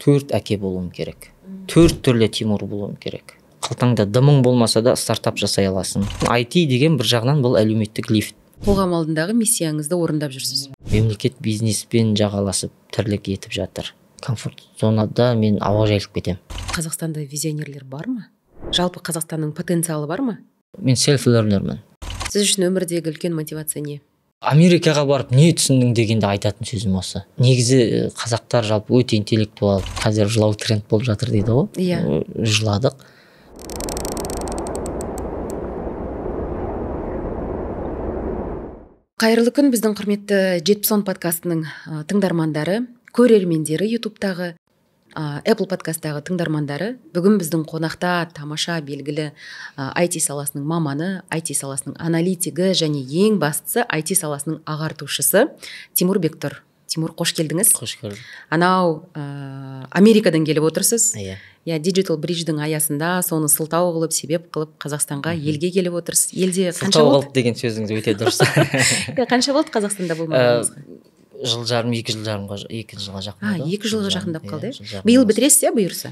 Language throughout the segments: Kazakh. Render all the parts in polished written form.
4 әке болуым керек. 4 түрлі Тимур болуым керек. Қалтаңда дымың болмаса да стартап жасай аласың. IT деген бір жағынан бұл әлеуметтік лифт. Қоғам алдындағы миссияңызды орындап жүрсіз. Мемлекет бизнеспен жағаласып тірлік етіп жатыр. Комфорт зонада мен ауа жайылып кетем. Қазақстанда визионерлер бар ма? Жалпы Қазақстанның потенциалы бар ма? Мен селф-лернермін. Сіз үшін өмірдегі үлкен мотивация не? Америкаға барып не түсіндің дегенде айтатын сөзім осы. Негізі қазақтар жалпы өте интеллектуал. Қазір жылау тренд болып жатыр дейді ғой. Иә. Жыладық. Қайырлы күн, біздің құрметті Жетпіс подкастының тыңдармандары, көрермендері, ютубтағы, Apple подкасттағы тыңдармандары. Бүгін біздің қонақта тамаша белгілі IT саласының маманы, IT саласының аналитигі және ең бастысы IT саласының ағартушысы Тимур Бектұр. Тимур, қош келдіңіз. Қош көрдім. Анау Америкадан келіп отырсыз. Иә. Digital Bridge-дің аясында соны сылтау қылып, себеп қылып Қазақстанға елге келіп отырсыз. Елде қанша сылтау болды? қылып деген сөзіңіз өте дұрыс. Қанша болды Қазақстанда болмағаныңызға? Жыл жарым, 2 жыл жарымға, 2 жылға жақындады. 2 жылға жақындап қалды. Биыл бітіресіз, бұйырса?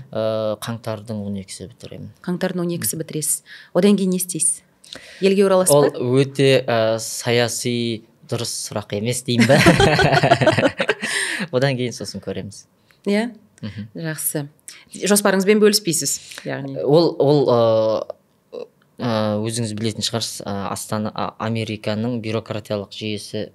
Қаңтардың 12-сі бітіремін. Қаңтардың 12-сі бітіресіз. Одан кейін не істейсіз? Елге ораласыз ба? Ол өте саяси дұрыс сұрақ емес деймін ба? Одан кейін сосын көреміз. Иә? Жақсы. Жоспарыңызбен бөліспейсіз? Ол өзіңіз білетін шығарсыз, Американың бюрократиялық жүйесі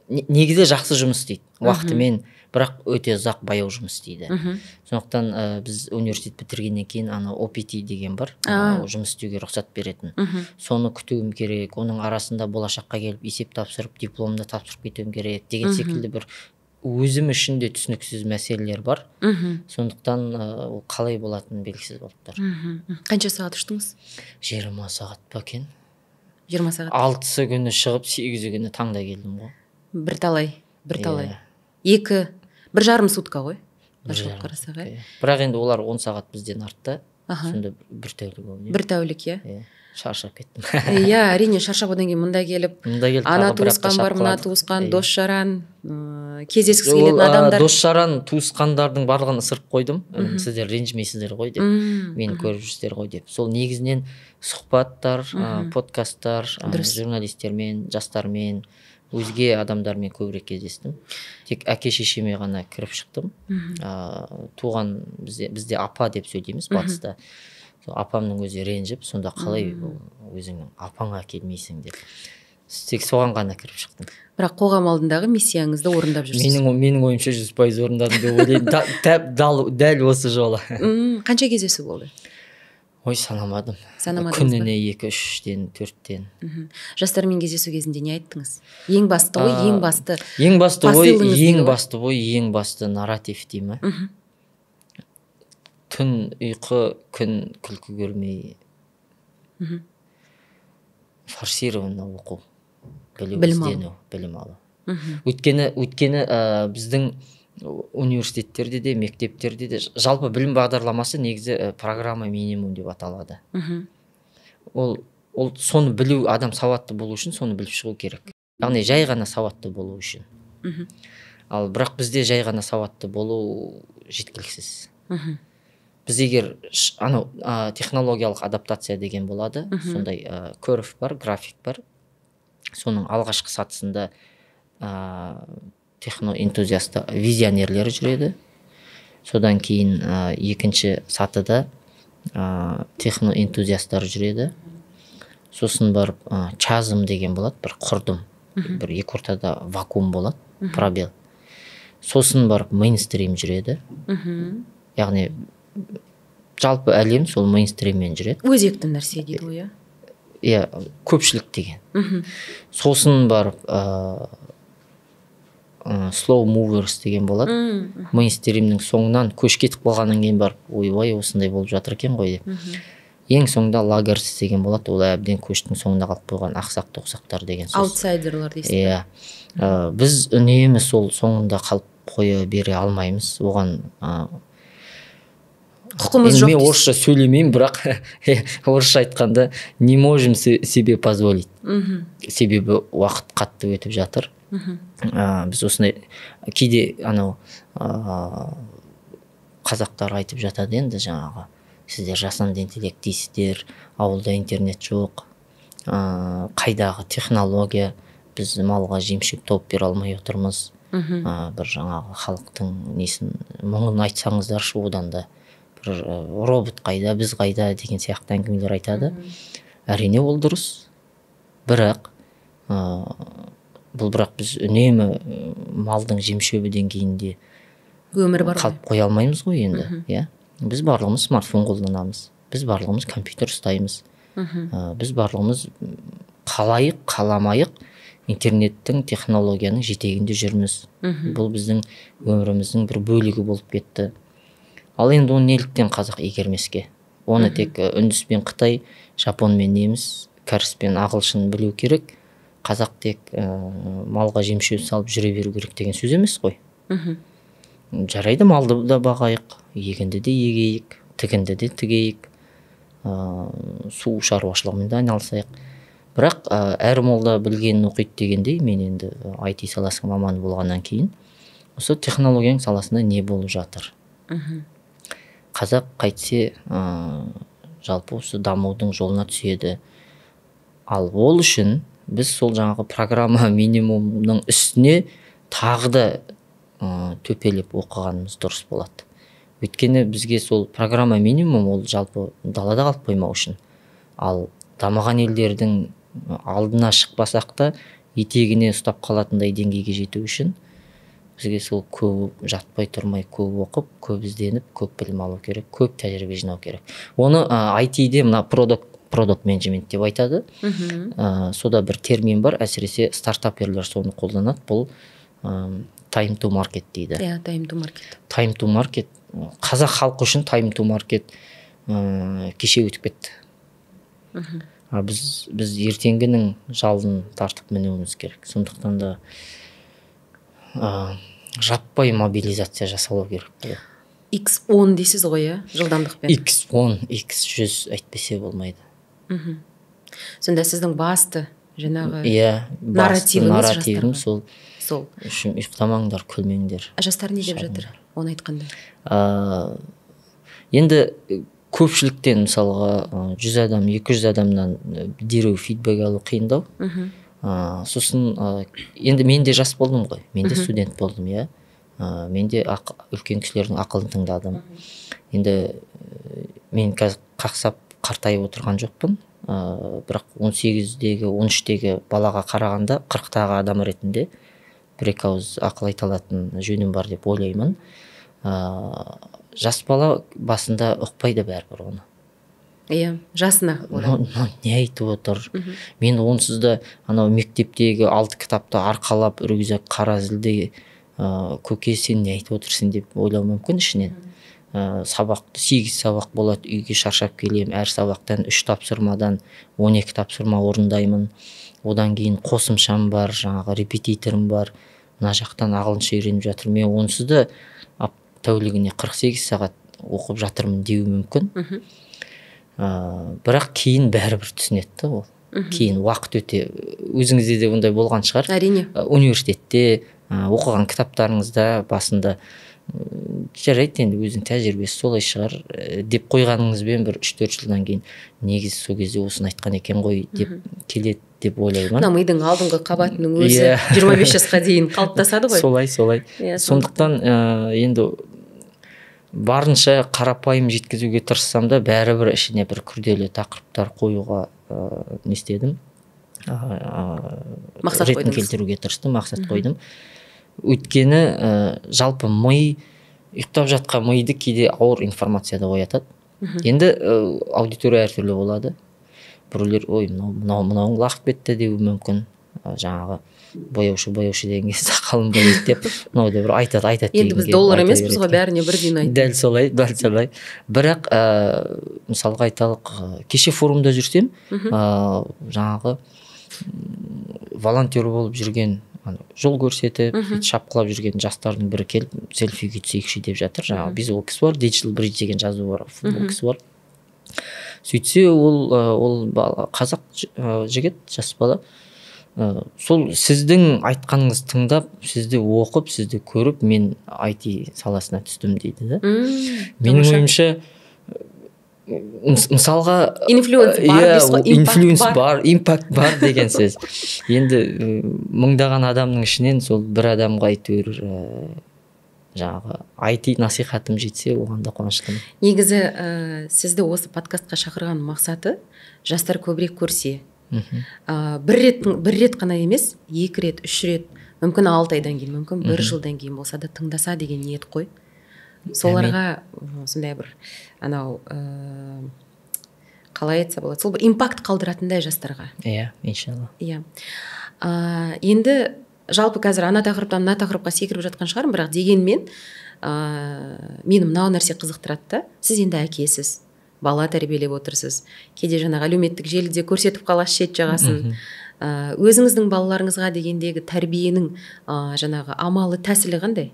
негізі жақсы жұмыс істейді. Уақытымен, бірақ өте ұзақ баяу жұмыс істейді. Сондықтан біз университет бітіргеннен кейін OPT деген бар, жұмыс істеуге рұқсат беретін. Соны күтуім керек, оның арасында болашаққа келіп есеп тапсырып, дипломды тапсырып кетуім керек деген секілді бір өзім үшін де түсініксіз мәселелер бар. Сондықтан ол қалай болатыны белгісіз болып тұр. Қанша сағат ұштыңыз? 20 сағат па екен? 20 сағат. 6-сы күні шығып, 8-і күні таңда келдім ғой. Бірталай. 1,5 сутка ғой. Бірақ енді олар 10 сағат бізден артты. Сонда бір тәулік болды. Бір тәулік, иә? Шаршап кеттім. Иә, әрине шаршап, одан кейін мұнда келіп, ана туысқан бар, мына туысқан, дос жаран, кездескісі келетін адамдар. Дос жаран, туысқандардың барлығын ысырып қойдым. Сіздер ренжімейсіздер ғой деп, мені көріп жүрсіздер ғой деп. Сол негізінен сұхбаттар, подкасттар, журналистермен, жастармен, өзге адамдармен көбірек кездестім. Тек әке шешеме ғана кіріп шықтым. Туған бізде апа деп сөйлейміз батыста. Апамның өзі ренжіп, сонда қалай өзіңнің апаңа келмейсің деп. Тек соған ғана кіріп шықтым. Бірақ қоғам алдындағы миссияңызды орындап жүрсіз. Менің ойымша 100% орындадым деп ойлаймын. Дәл осы жолы. Қанша кездесу болды? Ой, санамадым. Күніне 2-3-тен, 4-тен. Жастармен кездесу кезінде не айттыңыз? Ең басты ой, ең басты нарратив деймі? Түн ұйқы, күн күлкі көрмей, форсированно оқу, білім алу. Өйткені біздің университеттерде де, мектептерде де жалпы білім бағдарламасы негізі программа минимум деп аталады. Ол соны білу, адам сауатты болу үшін соны біліп шығу керек. Яғни жай ғана сауатты болу үшін. Ал бірақ бізде жай ғана сауатты болу жеткіліксіз. Біз егер технологиялық адаптация деген болады, сондай көріп бар, график бар. Соның алғашқы сатысында техноэнтузиасты визионерлері жүреді. Содан кейін екінші сатыда техноэнтузиастар жүреді. Сосын барып чазм деген болады, бір құрдым, бір екі ортада вакуум болады, пробел. Сосын барып мейнстрим жүреді. Яғни жалпы әлем сол мейнстриммен жүреді. Өзекті нәрсе дейді ғой, иә? Иә, көпшілік деген. Сосын барып slow movers деген болады. Мейнстримнің соңынан көш кетіп қалғаннан кейін барып, ой, осындай болып жатыр екен ғой деп. Ең соңында лагерс деген болады. Ол әбден көштің соңында қалып қойған ақсақ-тоқсақтар деген сөз. Аутсайдерлар дейсіз. Иә. Біз үнемі сол соңында қалып қоя бере алмаймыз. Оған құқымыз жоқ. Мен орысша сөйлемеймін, бірақ орысша айтқанда не можем себе позволить. Себебі уақыт қатты өтіп жатыр. Біз осындай кейде қазақтар айтып жатады енді жаңағы сіздер жасанды интеллект дейсіздер, ауылда интернет жоқ, қайдағы технология, біз малға жемшөп тауып бере алмай отырмыз. Бір жаңағы халықтың несін мұңын айтсаңыздаршы, одан да бір робот қайда, біз қайда деген сияқты әңгімелер айтады. Әрине ол дұрыс, бірақ біз үнемі малдың жемшөбі деңгейінде өмір бар қалып қоя алмаймыз ғой енді. Иә, біз барлығымыз смартфон қолданамыз, біз барлығымыз компьютер ұстаймыз, біз барлығымыз қалайық қаламайық интернеттің, технологияның жетегінде жүрміз. Бұл біздің өміріміздің бір бөлігі болып кетті. Ал енді оны неліктен қазақ игермеске? Оны тек үндіс пен Қытай, жапон мен неміс, кәріс пен ағылшын білу керек. Қазақ тек малға жемшөп салып жүре беру керек деген сөз емес қой. Жарайды, малды да бағайық, егінді де егейік, тігінді де тігейік, су шаруашылығымен де айналысайық. Бірақ әр молда білгенін оқиды дегендей, мен енді IT саласының маманы болғаннан кейін осы технологияның саласында не болып жатыр? Қазақ қайтсе жалпы осы дамудың жолына түседі. Ал ол үшін біз сол жаңағы программа минимумның үстіне тағы да төпелеп оқығанымыз дұрыс болады. Өйткені бізге сол программа минимум ол жалпы далада қалып қоймау үшін. Ал дамыған елдердің алдына шықпасақ та етегіне ұстап қалатындай деңгейге жету үшін бізге сол көп жатпай тұрмай көп оқып, көп ізденіп, көп білім алу керек, көп тәжірибе жинау керек. Оны IT-де мына продукт менеджмент деп айтады. Сода бір термин бар, әсіресе стартаперлер соны қолданады. Бұл time to market дейді. Иә, time to market. Time to market. Қазақ халқы үшін time to market кеше өтіп кетті. Біз ертеңгінің жалын тартып мінуіміз керек. Сондықтан да жаппай мобилизация жасалу керек. X10 дейсіз ғой, жылдамдықпен. X10, X100 әйтпесе болмайды. Сонда сіздің басты жаңағы нарративім сол. Үшін ұйықтамаңдар, күлмеңдер. Жастар не деп жатыр оны айтқанда? Енді көпшіліктен мысалға 100 адам, 200 адамнан дереу фидбек алу қиындау. Сосын енді мен де жас болдым ғой, мен де студент болдым, иә. Мен де үлкен кісілердің ақылын тыңдадым. Енді мен қазір қақсап қартайып отырған жоқпын, бірақ 18-дегі, 13-дегі балаға қарағанда 40-тағы адам ретінде бір-екі ауыз ақыл айта алатын жөнім бар деп ойлаймын. Жас бала басында ұқпайды бәрібір оны. Иә, жасына орай. Не айтып отыр? Мен онсыз да анау мектептегі 6 кітапты арқалап, үргізіп, қара зілде көке сен не айтып отырсың деп ойлау мүмкін ішінен. Сабақты 8 сабақ болады, үйге шаршап келем, әр сабақтан 3 тапсырмадан 12 тапсырма орындаймын. Одан кейін қосымшам бар, жаңағы репетиторым бар, мына жақтан ағылшынша үйреніп жатыр. Мен онсыз да тәулігіне 48 сағат оқып жатырмын деуі мүмкін. Бірақ кейін бәрібір түсінеді ол. Кейін уақыт өте, өзіңізде де ондай болған шығар. Әрине. Университетте оқыған кітаптарыңызда басында жарайды енді өзінің тәжірибесі солай шығар деп қойғаныңызбен бір 3-4 жылдан кейін негізі сол кезде осыны айтқан екен ғой деп келеді деп ойлаймын. Мына мидың алдыңғы қабатының өзі 25 жасқа дейін қалыптасады ғой. Солай. Сондықтан енді барынша қарапайым жеткізуге тырыссам да бәрібір ішіне бір күрделі тақырыптар қоюға не істедім? Мақсат ретін келтіруге тырыстым, мақсат қойдым. Өйткені жалпы ми, ұйықтап жатқан миды кейде ауыр информацияда оятады. Енді аудитория әртүрлі болады. Біреулер, ой, мынауың лақып кетті деуі мүмкін. Жаңағы бояушы дегенге сақалым бояйды деп, мынау да бір айтады. Енді біз доллар емеспіз ғой, бәріне бірден айтады. Дәл солай. Бірақ мысалға айталық, кеше форумда жүрсем, жаңағы волонтер болып жүрген, жол көрсетіп, шапқылап жүрген жастардың бірі келіп, селфиге түсейікші деп жатыр. Жаңағы біз ол кісі бар, Digital Bridge деген жазу бар, ол кісі бар. Сөйтсе ол қазақ жігіт, жас бала, сол сіздің айтқаныңызды тыңдап, сізді оқып, сізді көріп, мен IT саласына түстім дейді да. Менің ойымша мысалға инфлюенс бар, импакт бар деген сөз. Енді мыңдаған адамның ішінен сол бір адамға әйтеуір жаңағы IT насихатым жетсе, оған да қуаныштымын. Негізі сізді осы подкастқа шақырған мақсаты жастар көбірек көрсе. Бір рет қана емес, 2 рет, 3 рет, мүмкін 6 айдан кейін, мүмкін 1 жылдан кейін болса да тыңдаса деген ниет қой. Соларға сондай бір анау қалай айтса болады, сол бір импакт қалдыратындай жастарға. Иә, иншалла. Иә. Енді жалпы қазір ана тақырыптан мына тақырыпқа секіріп жатқан шығармын, бірақ дегенмен мені мынау нәрсе қызықтырады да. Сіз енді әкесіз, бала тәрбиелеп отырсыз. Кейде жаңағы әлеуметтік желіде көрсетіп қаласыз шет жағасын. Өзіңіздің балаларыңызға дегендегі тәрбиенің жаңағы амалы, тәсілі қандай?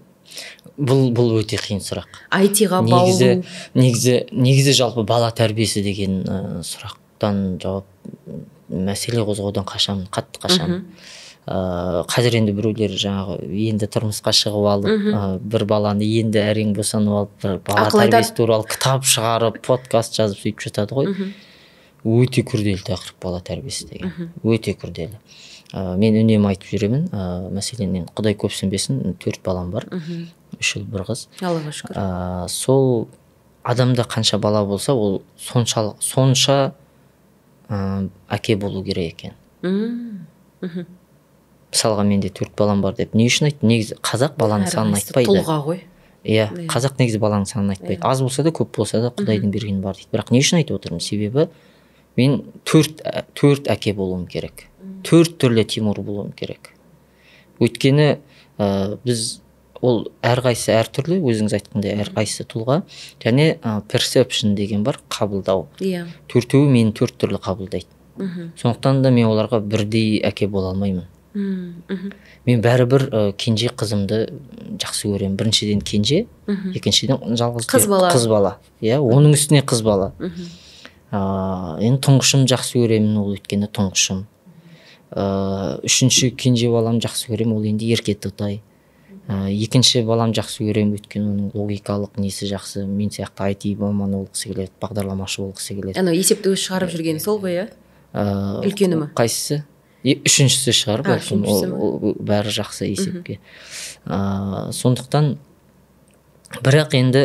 Бұл өте қиын сұрақ. IT-ға баулу. Негізі жалпы бала тәрбиесі деген сұрақтан жауап, мәселе қозғаудан қашамын, қатты қашамын. Қазір енді біреулер жаңағы енді тұрмысқа шығып алып, бір баланы енді әрең босанып алып, бір бала тәрбиесі туралы кітап шығарып, подкаст жазып сөйтіп жатады ғой. Өте күрделі тақырып бала тәрбиесі деген. Өте күрделі. Мен үнемі айтып жүремін, мәселен, Құдай көп сенбесін, 4 балам бар, 3 ұл 1 қыз. Аллаға шүкір. Сол адамда қанша бала болса, ол сонша әке болу керек екен. Мысалға менде 4 балам бар деп не үшін айтты? Негізі қазақ баланың санын айтпайды. Тұлға ғой. Иә, қазақ негізі баланың санын айтпайды. Аз болса да, көп болса да Құдайдың бергені бар дейді. Бірақ не үшін айтып отырмын? Себебі мен 4 әке болуым керек. 4 түрлі Тимур болуым керек. Өйткені біз ол әрқайсысы әртүрлі, өзіңіз айтқандай әрқайсысы тұлға, және perception деген бар, қабылдау. Иә. 4-еуі мені 4 түрлі қабылдайды. Сондықтан да мен оларға бірдей әке бола алмаймын. Мен бәрібір кенже қызымды жақсы көремін. Біріншіден кенже, екіншіден жалғыз қыз бала. Иә, оның үстіне қыз бала. Енді тұңғышым жақсы көремін, ол өйткені тұңғышым. Үшінші кенже балам жақсы көремін, ол енді ерке тұтай. Екінші балам жақсы көремін, өйткені оның логикалық несі жақсы. Мен сияқты IT маманы болғысы келеді, бағдарламашы болғысы келеді. Анау есепті өзі шығарып жүрген сол ғой, иә? Үлкені ме? Қайсысы? Үшіншісі шығар, ол бәрі жақсы есепке. Сондықтан бірақ енді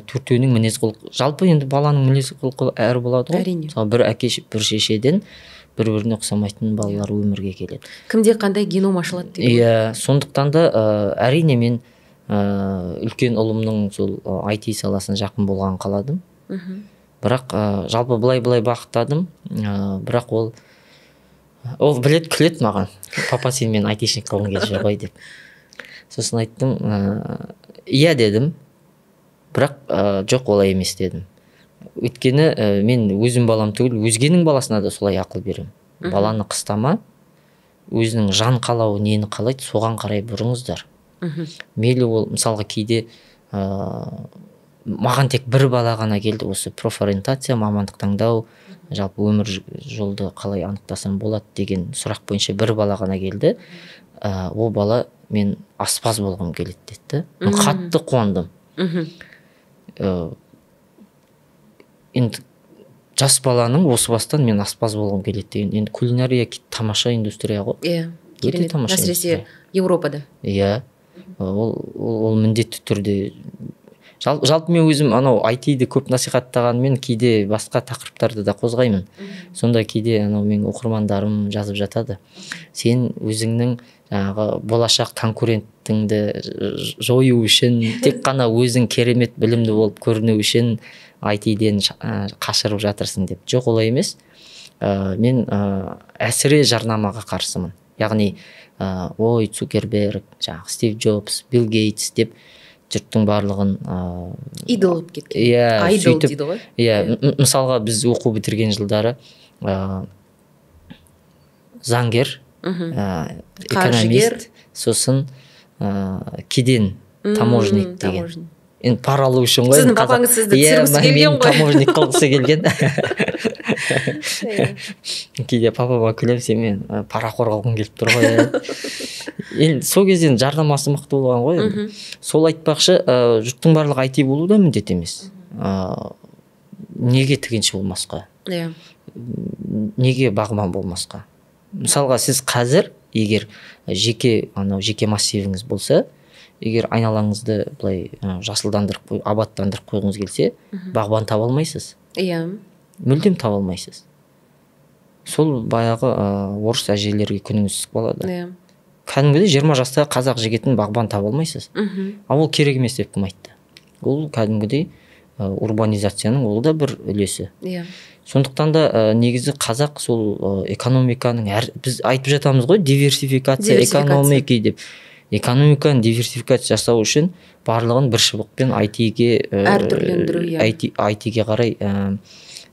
4-еуінің мінез құлқы, жалпы енді баланың мінез құлқы әр болады ғой. Мысалы бір әке бір шешеден бір-біріне ұқсамайтын балалар өмірге келеді. Кімде қандай геном ашылады дейді. Иә, сондықтан да әрине мен үлкен ұлымның сол IT саласына жақын болған қаладым. Бірақ жалпы былай бақыттадым, бірақ ол білет күлет маған. Папа, сен мен айтишник қылғың келіп жүр ғой деп. Сосын айттым, иә дедім, бірақ жоқ, олай емес дедім. Өйткені мен өзім балам түгіл, өзгенің баласына да солай ақыл беремін. Баланы қыстама, өзінің жан қалауы нені қалайды, соған қарай бұрыңыздар. Мейлі ол, мысалға кейде маған тек бір бала ғана келді, осы профориентация, мамандық таңдау, жалпы өмір жолды қалай анықтасам болады деген сұрақ бойынша бір бала ғана келді. Ол бала мен аспаз болғым келеді деді. Қатты қуандым. Енді жас баланың осы бастан мен аспаз болғым келеді деген. Енді кулинария тамаша индустрия ғой. Иә, керемет. Әсіресе Европада. Иә, ол міндетті түрде. Жалпы мен өзім анау IT-ді көп насихаттағанмен кейде басқа тақырыптарды да қозғаймын. Сонда кейде анау мен оқырмандарым жазып жатады. Сен өзіңнің жаңағы болашақ конкурентіңді жою үшін, тек қана өзің керемет білімді болып көріну үшін IT-ден қашырып жатырсың деп. Жоқ, олай емес. Мен әсіре жарнамаға қарсымын. Яғни, ой, Цукерберг, жаңағы Стив Джобс, Билл Гейтс деп жұрттың барлығын идол болып кеткен. Айдол дейді ғой. Иә, мысалға біз оқу бітірген жылдары заңгер, экономист, сосын кеден, таможник деген. енді пара алу үшін ғой. Сіздің папаңыз сізді түсіргісі келген ғой. Таможник қылғысы келген. Кейде папама күлемін, сен мен парақор қылғым келіп тұр ғой. Енді сол кезден жарнамасы мықты болған ғой. Сол айтпақшы, жұрттың барлығы IT болу да міндет емес. Неге тігінші болмасқа? Неге бағбан болмасқа? Мысалға сіз қазір егер жеке массивіңіз болса, егер айналаңызды былай жасылдандырып, абаттандырып қойғыңыз келсе, бағбан таба алмайсыз. Мүлдем таба алмайсыз. Сол баяғы орыс әжелерге күніңіз түсіп қалады. Кәдімгідей 20 жастағы қазақ жігетін бағбан таба алмайсыз. Ал ол керек емес деп кім айтты? Ол кәдімгідей урбанизацияның ол да бір үлесі. Сондықтан да негізі қазақ сол экономиканың біз айтып жатамыз ғой, диверсификация экономики деп. Экономиканы диверсификация жасау үшін барлығын бір шыбықпен әртүрлендіру, IT-ге қарай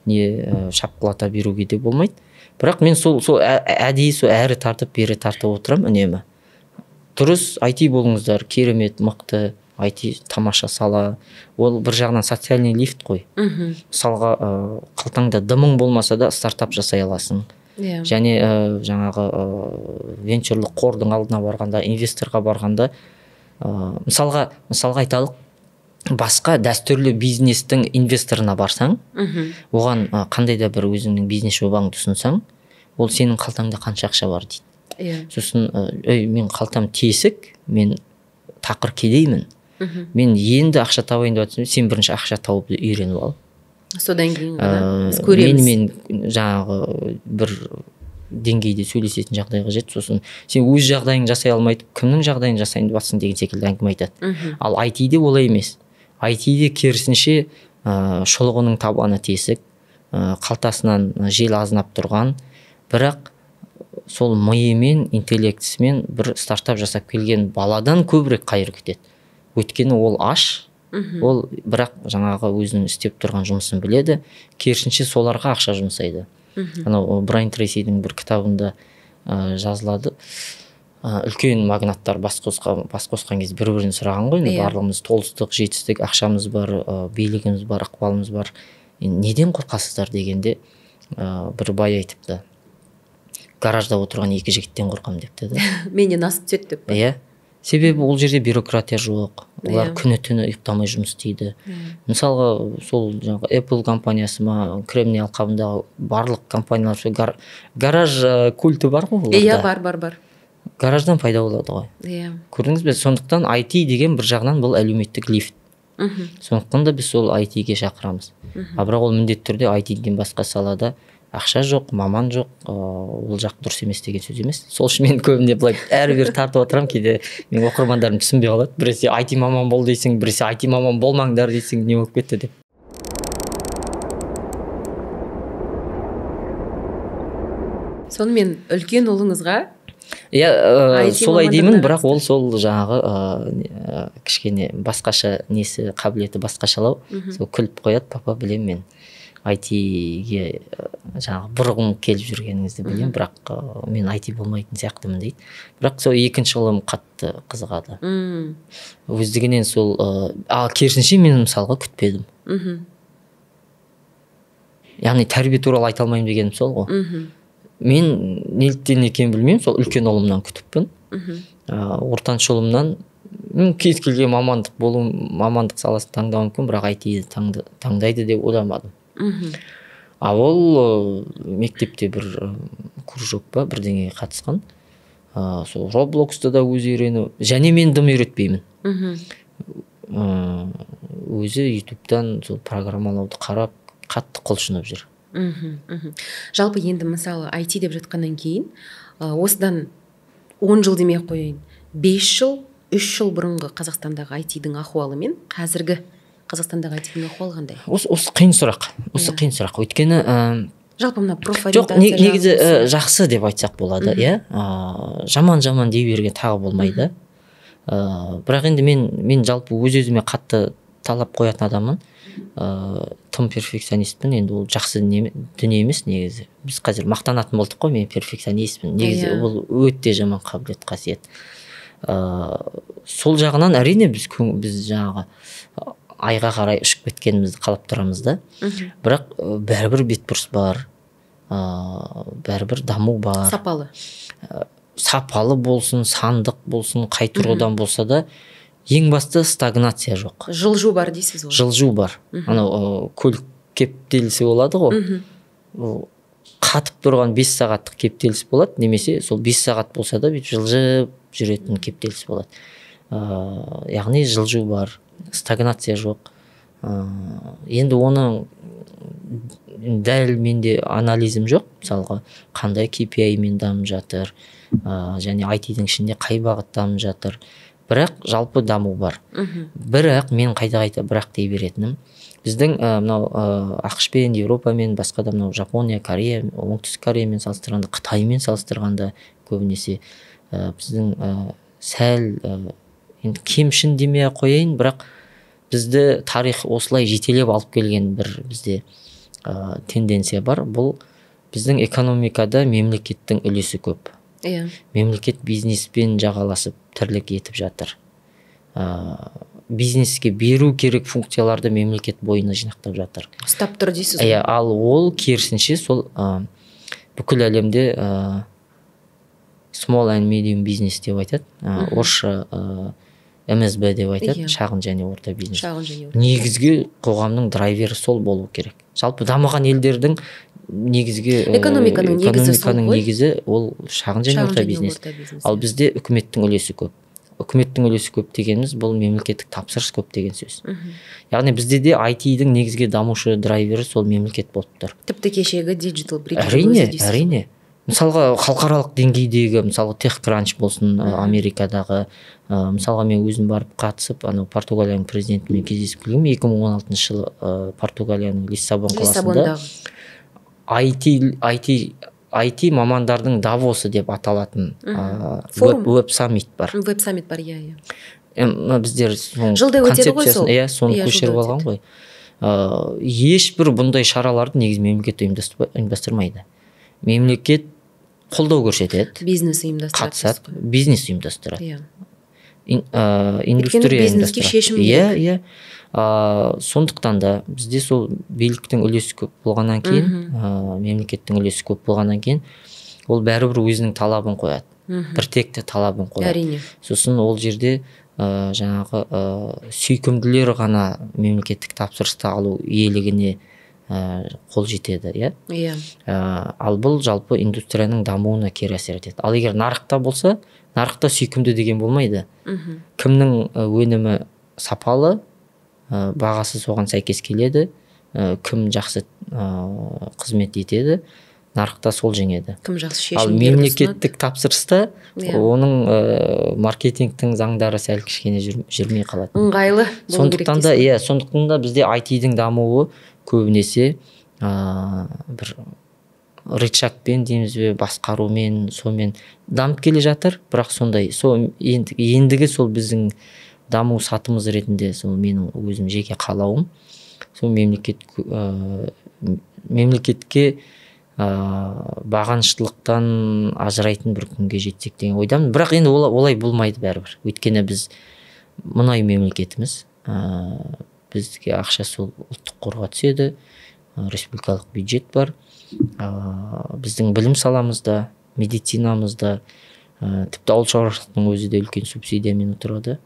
шапқылата беруге де болмайды. Бірақ мен сол әдейі сол әрі тартып бері тартып отырам үнемі. Дұрыс, IT болыңыздар, керемет, мықты, IT тамаша сала. Ол бір жағынан социальный лифт қой. Мысалға қалтаңда дымың болмаса да стартап жасай аласың. Және жаңағы венчурлық қордың алдына барғанда, инвесторға барғанда, мысалға айталық, басқа дәстүрлі бизнестің инвесторына барсаң, оған қандай да бір өзіңнің бизнес жобаңды ұсынсаң, ол сенің қалтаңда қанша ақша бар дейді. Сосын мен қалтам тесік, мен тақыр кедеймін. Мен енді ақша табайын деп жатсам, сен бірінші ақша тауыпты үйреніп ал. Содан кейін ғана біз көреміз. Мен жаңағы бір деңгейде сөйлесетін жағдайға жет, сосын сен өз жағдайың жасай алмайды, кімнің жағдайын жасайын деп жатсың деген секілді әңгіме айтады. Ал IT-де олай емес. IT-де керісінше шұлығының табаны тесік, қалтасынан жел азынап тұрған, бірақ сол миымен, интеллектісімен бір стартап жасап келген баладан көбірек қайыр күтеді. Өйткені ол аш, ол бірақ жаңағы өзінің істеп тұрған жұмысын біледі, керісінше соларға ақша жұмсайды. Анау Брайан Трейсидің бір кітабында жазылады. Үлкен магнаттар бас қосқан кезде бір-бірін сұраған ғой, барлығымыз толыстық, жетістік, ақшамыз бар, билігіміз бар, ықпалымыз бар. Неден қорқасыздар дегенде бір бай айтыпты. Гаражда отырған екі жігіттен қорқам депті. Менен асып түседі деп. Иә. Себебі ол жерде бюрократия жоқ. Олар күні-түні ұйықтамай жұмыс істейді. Мысалға, сол жаңағы Apple компаниясы ма, Кремний алқабындағы барлық компаниялар гараж культі бар ғой оларда. Иә, бар. Гараждан пайда болады ғой. Иә. Көрдіңіз бе? Сондықтан IT деген бір жағынан бұл әлеуметтік лифт. Сондықтан да біз сол IT-ге шақырамыз. Бірақ ол міндетті түрде IT-ден басқа салада ақша жоқ, маман жоқ, ол жақ дұрыс емес деген сөз емес. Сол үшін мен көбінде былай әрі-бері тартып отырамын, кейде мен оқырмандарым түсінбей қалады. Біресе IT маман бол дейсің, біресе IT маман болмаңдар дейсің, не болып кетті деп. Сонымен үлкен ұлыңызға солай деймін, бірақ ол сол жаңағы кішкене басқаша несі, қабілеті басқашалау. Сол күліп қояды, папа білем мен IT-ге жаңағы бұрғым келіп жүргеніңізді білем, бірақ мен IT болмайтын сияқтымын дейді. Бірақ сол екінші ұлым қатты қызығады. Өздігінен сол, керісінше мен мысалға күтпедім. Яғни тәрбие туралы айта алмаймын дегенім сол ғой. Мен неліктен екенін білмеймін, сол үлкен ұлымнан күтіппін. Ортаншы ұлымнан кез келген мамандық саласын таңдауы мүмкін, бірақ IT-ді таңдайды деп ойламадым. Ал ол мектепте бір кружок па бірдеңеге қатысқан. Сол Roblox-ты да өзі үйрену. Және мен дым үйретпеймін. Өзі YouTube-тан сол программалауды қарап, қатты құлшынып жүр. Жалпы енді мысалы IT деп жатқаннан кейін, осыдан 10 жыл демей қояйын, 5 жыл, 3 жыл бұрынғы Қазақстандағы IT-дің ахуалы мен қазіргі Қазақстандағы IT-дің ахуалы қандай? Осы қиын сұрақ. Өйткені жалпы мына профориентация негізі жақсы деп айтсақ болады, иә. Жаман дей берген тағы болмайды. Бірақ енді мен жалпы өз-өзіме қатты талап қоятын адаммын. Тым перфекционистпін, енді ол жақсы дүние емес негізі. Біз қазір мақтанатын болдық қой, мен перфекционистпін. Негізі ол өте жаман қабілет, қасиет. сол жағынан әрине біз жаңағы айға қарай ұшып кеткенімізді қалап тұрамыз да. Бірақ бәрібір бетбұрыс бар, бәрібір даму бар. Сапалы болсын, сандық болсын, қай тұрғыдан болса да, ең басты стагнация жоқ. Жылжу бар дейсіз ғой. Жылжу бар. Анау көлік кептелісі болады ғой. Қатып тұрған 5 сағаттық кептеліс болады, немесе сол 5 сағат болса да жылжып жүретін кептеліс болады. Яғни жылжу бар, стагнация жоқ. Енді оны дәл менде анализім жоқ, мысалға қандай KPI мен дамып жатыр, және IT-дің ішінде қай бағыт дамып жатыр. Бірақ жалпы даму бар. Бірақ мен қайта бірақ дей беретінім, біздің мынау ақш-пен, Европамен, басқа да мынау Жапония, Корея, оңтүстік Кореямен салыстырғанда, Қытаймен салыстырғанда көбінесе біздің сәл енді кемшін демей қояйын, бірақ бізді тарих осылай жетелеп алып келген бір бізде тенденция бар. Бұл біздің экономикада мемлекеттің үлесі көп. Мемлекет бизнеспен жағаласып тірлік етіп жатыр. Бизнеске беру керек функцияларды мемлекет бойына жинақтап жатыр. Ұстап тұр дейсіз ғой. Ал ол керісінше сол бүкіл әлемде small and medium business деп айтады. Орысша МСБ деп айтады, шағын және орта бизнес. Негізгі қоғамның драйвері сол болу керек. Жалпы дамыған елдердің негізгі экономиканың негізі ол шағын және орта бизнес. Ал бізде үкіметтің үлесі көп. Үкіметтің үлесі көп дегеніміз бұл мемлекеттік тапсырыс көп деген сөз. Яғни бізде де IT-дің негізгі дамушы драйвері сол мемлекет болып тұр. Тіпті кешегі digital bridge. Әрине. Мысалға халықаралық деңгейдегі, мысалға TechCrunch болсын, Америкадағы, мысалға мен өзім барып қатысып, анау Португалияның президентімен кездесіп келгенмін 2016 жылы Португалияның Лиссабон қаласында. IT мамандардың Давосы деп аталатын веб-саммит бар. Веб-саммит бар, иә. Біздер жылда өтеді ғой сол. Соны көшіріп алған ғой. Ешбір бұндай шараларды негіз мемлекет ұйымдастырмайды. Мемлекет қолдау көрсетеді. Бизнес ұйымдастырады. Қатысады, бизнес ұйымдастырады. Индустрия бизнеске шешім керек. Сондықтан да бізде сол биліктің үлесі көп болғаннан кейін, мемлекеттің үлесі көп болғаннан кейін, ол бәрібір өзінің талабын қояды. Бір текті талабын қояды. Әрине. Сосын ол жерде жаңағы сүйкімділер ғана мемлекеттік тапсырысты алу иелігіне қол жетеді, иә? Ал бұл жалпы индустрияның дамуына кері әсер етеді. Ал егер нарықта болса, нарықта сүйкімді деген болмайды. Кімнің өнімі сапалы, бағасы соған сәйкес келеді, кім жақсы қызмет етеді, нарықта сол жеңеді. Кім жақсы шешім беріп. Ал мемлекеттік тапсырыста оның маркетингтің заңдары сәл кішкене жүрмей қалады. Ыңғайлы болу керек дейсіз. Сондықтан да бізде IT-дің дамуы көбінесе бір рычагпен дейміз бе, басқарумен, сонымен дамып келе жатыр, бірақ сондай ендігі сол біздің даму сатымыз ретінде сол менің өзім жеке қалауым, сол мемлекетке бағыныштылықтан ажырайтын бір күнге жетсек деген ойдамын. Бірақ енді олай болмайды бәрібір. Өйткені біз мұнай мемлекетіміз, бізге ақша сол ұлттық қорға түседі, республикалық бюджет бар, біздің білім саламызда, медицинамызда, тіпті ауыл шаруашылықтың өзі де үлкен субсидиямен отырады.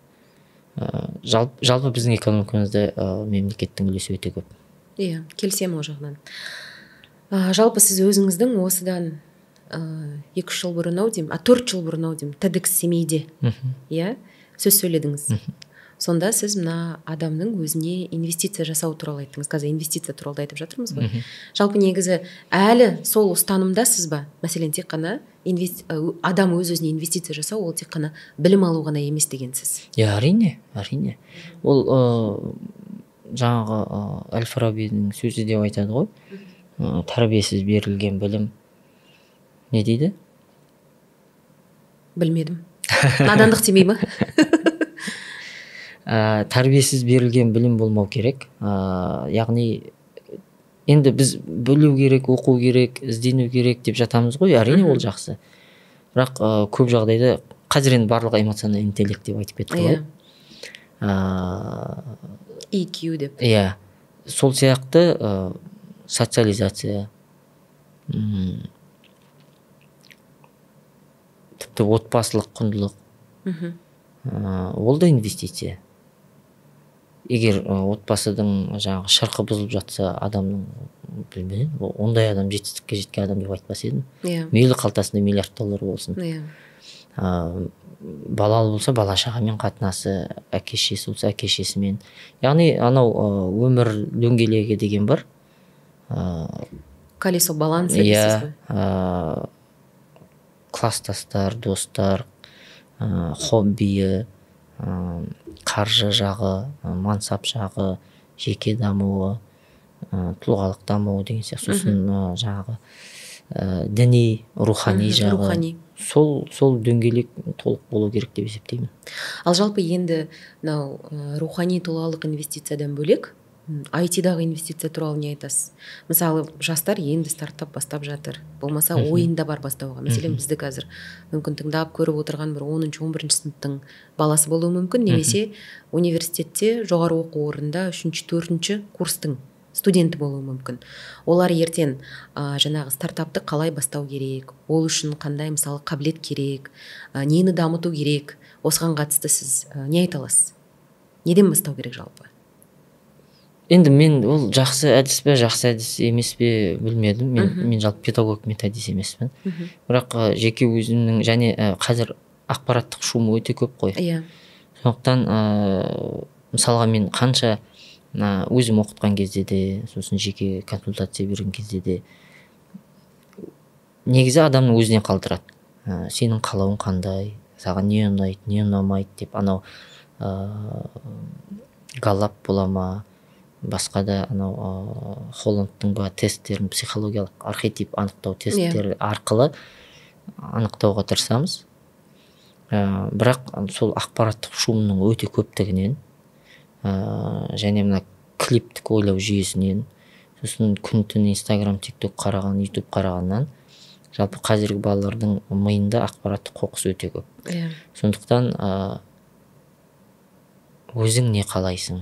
Жалпы біздің экономикамызда мемлекеттің үлесі өте көп. Иә, келісемін ол жағынан. Жалпы сіз өзіңіздің осыдан 2 жыл бұрын 4 жыл бұрын TEDx семейде сөз сөйледіңіз. Сонда сіз мына адамның өзіне инвестиция жасау туралы айттыңыз. Қазір инвестиция туралы айтып жатырмыз ғой. Жалпы негізі әлі сол ұстанымдасыз ба? Мәселен, тек қана адам өз-өзіне инвестиция жасау, ол тек қана білім алу ғана емес дегенсіз. Әрине. Ол жаңағы Әл-Фарабидің сөзі деп айтады ғой. Тәрбиесіз берілген білім. Не дейді? Білмедім. Надандық демей ме? Тәрбиесіз берілген білім болмау керек. Яғни енді біз білу керек, оқу керек, іздену керек деп жатамыз ғой. Әрине ол жақсы. Бірақ көп жағдайда қазір енді барлығы эмоциональный интеллект деп айтып кетті ғой. EQ деп. Иә, сол сияқты социализация, тіпті отбасылық құндылық, ол да инвестиция. Егер отбасының жаңағы шырқы бұзылып жатса, адамның, білмеймін, ондай адам жетістікке жеткен адам деп айтпас едім. Мейлі қалтасында $миллиард болсын. Балалы болса бала шағамен қатынасы, әке шешесі болса әке шешесімен. Яғни анау өмір дөңгелегі деген бар. Колесо баланса дейсіз ғой. Класстастар, достар, хоббиі, қаржы жағы, мансап жағы, жеке дамуы, тұлғалық дамуы деген сияқты. Сосын жаңағы діни, рухани жағы. Сол дөңгелек толық болу керек деп есептеймін. Ал жалпы енді рухани тұлғалық инвестициядан бөлек IT-дағы инвестиция туралы не айтасыз? Мысалы, жастар енді стартап бастап жатыр. Болмаса ойында бар бастауға. Мәселен, бізді қазір мүмкін тыңдап көріп отырған бір 10-11 сыныптың баласы болуы мүмкін, немесе университетте, жоғары оқу орнында 3-4 курстың студенті болуы мүмкін. Олар ертең жаңағы стартапты қалай бастау керек, ол үшін қандай мысалы қабілет керек, нені дамыту керек, осыған қатысты сіз не айта аласыз? Неден бастау керек жалпы? Енді мен ол жақсы әдіс пе, жақсы әдіс емес пе білмедім. Мен жалпы педагог методист емеспін. Бірақ жеке өзімнің және қазір ақпараттық шумы өте көп қой. Сондықтан мысалға мен қанша өзім оқытқан кезде де, сосын жеке консультация берген кезде де негізі адамның өзіне қалдырады. Сенің қалауың қандай, саған не ұнайды, не ұнамайды деп анау галлап бола ма, басқа да анау Холландтың ба тесттерін, психологиялық архетип анықтау тесттері арқылы анықтауға тырысамыз. Бірақ сол ақпараттық шумның өте көптігінен және мына клиптік ойлау жүйесінен, сосын күн-түн Инстаграм, тикток қараған, ютуб қарағаннан жалпы қазіргі балалардың миында ақпараттық қоқыс өте көп. Сондықтан өзің не қалайсың,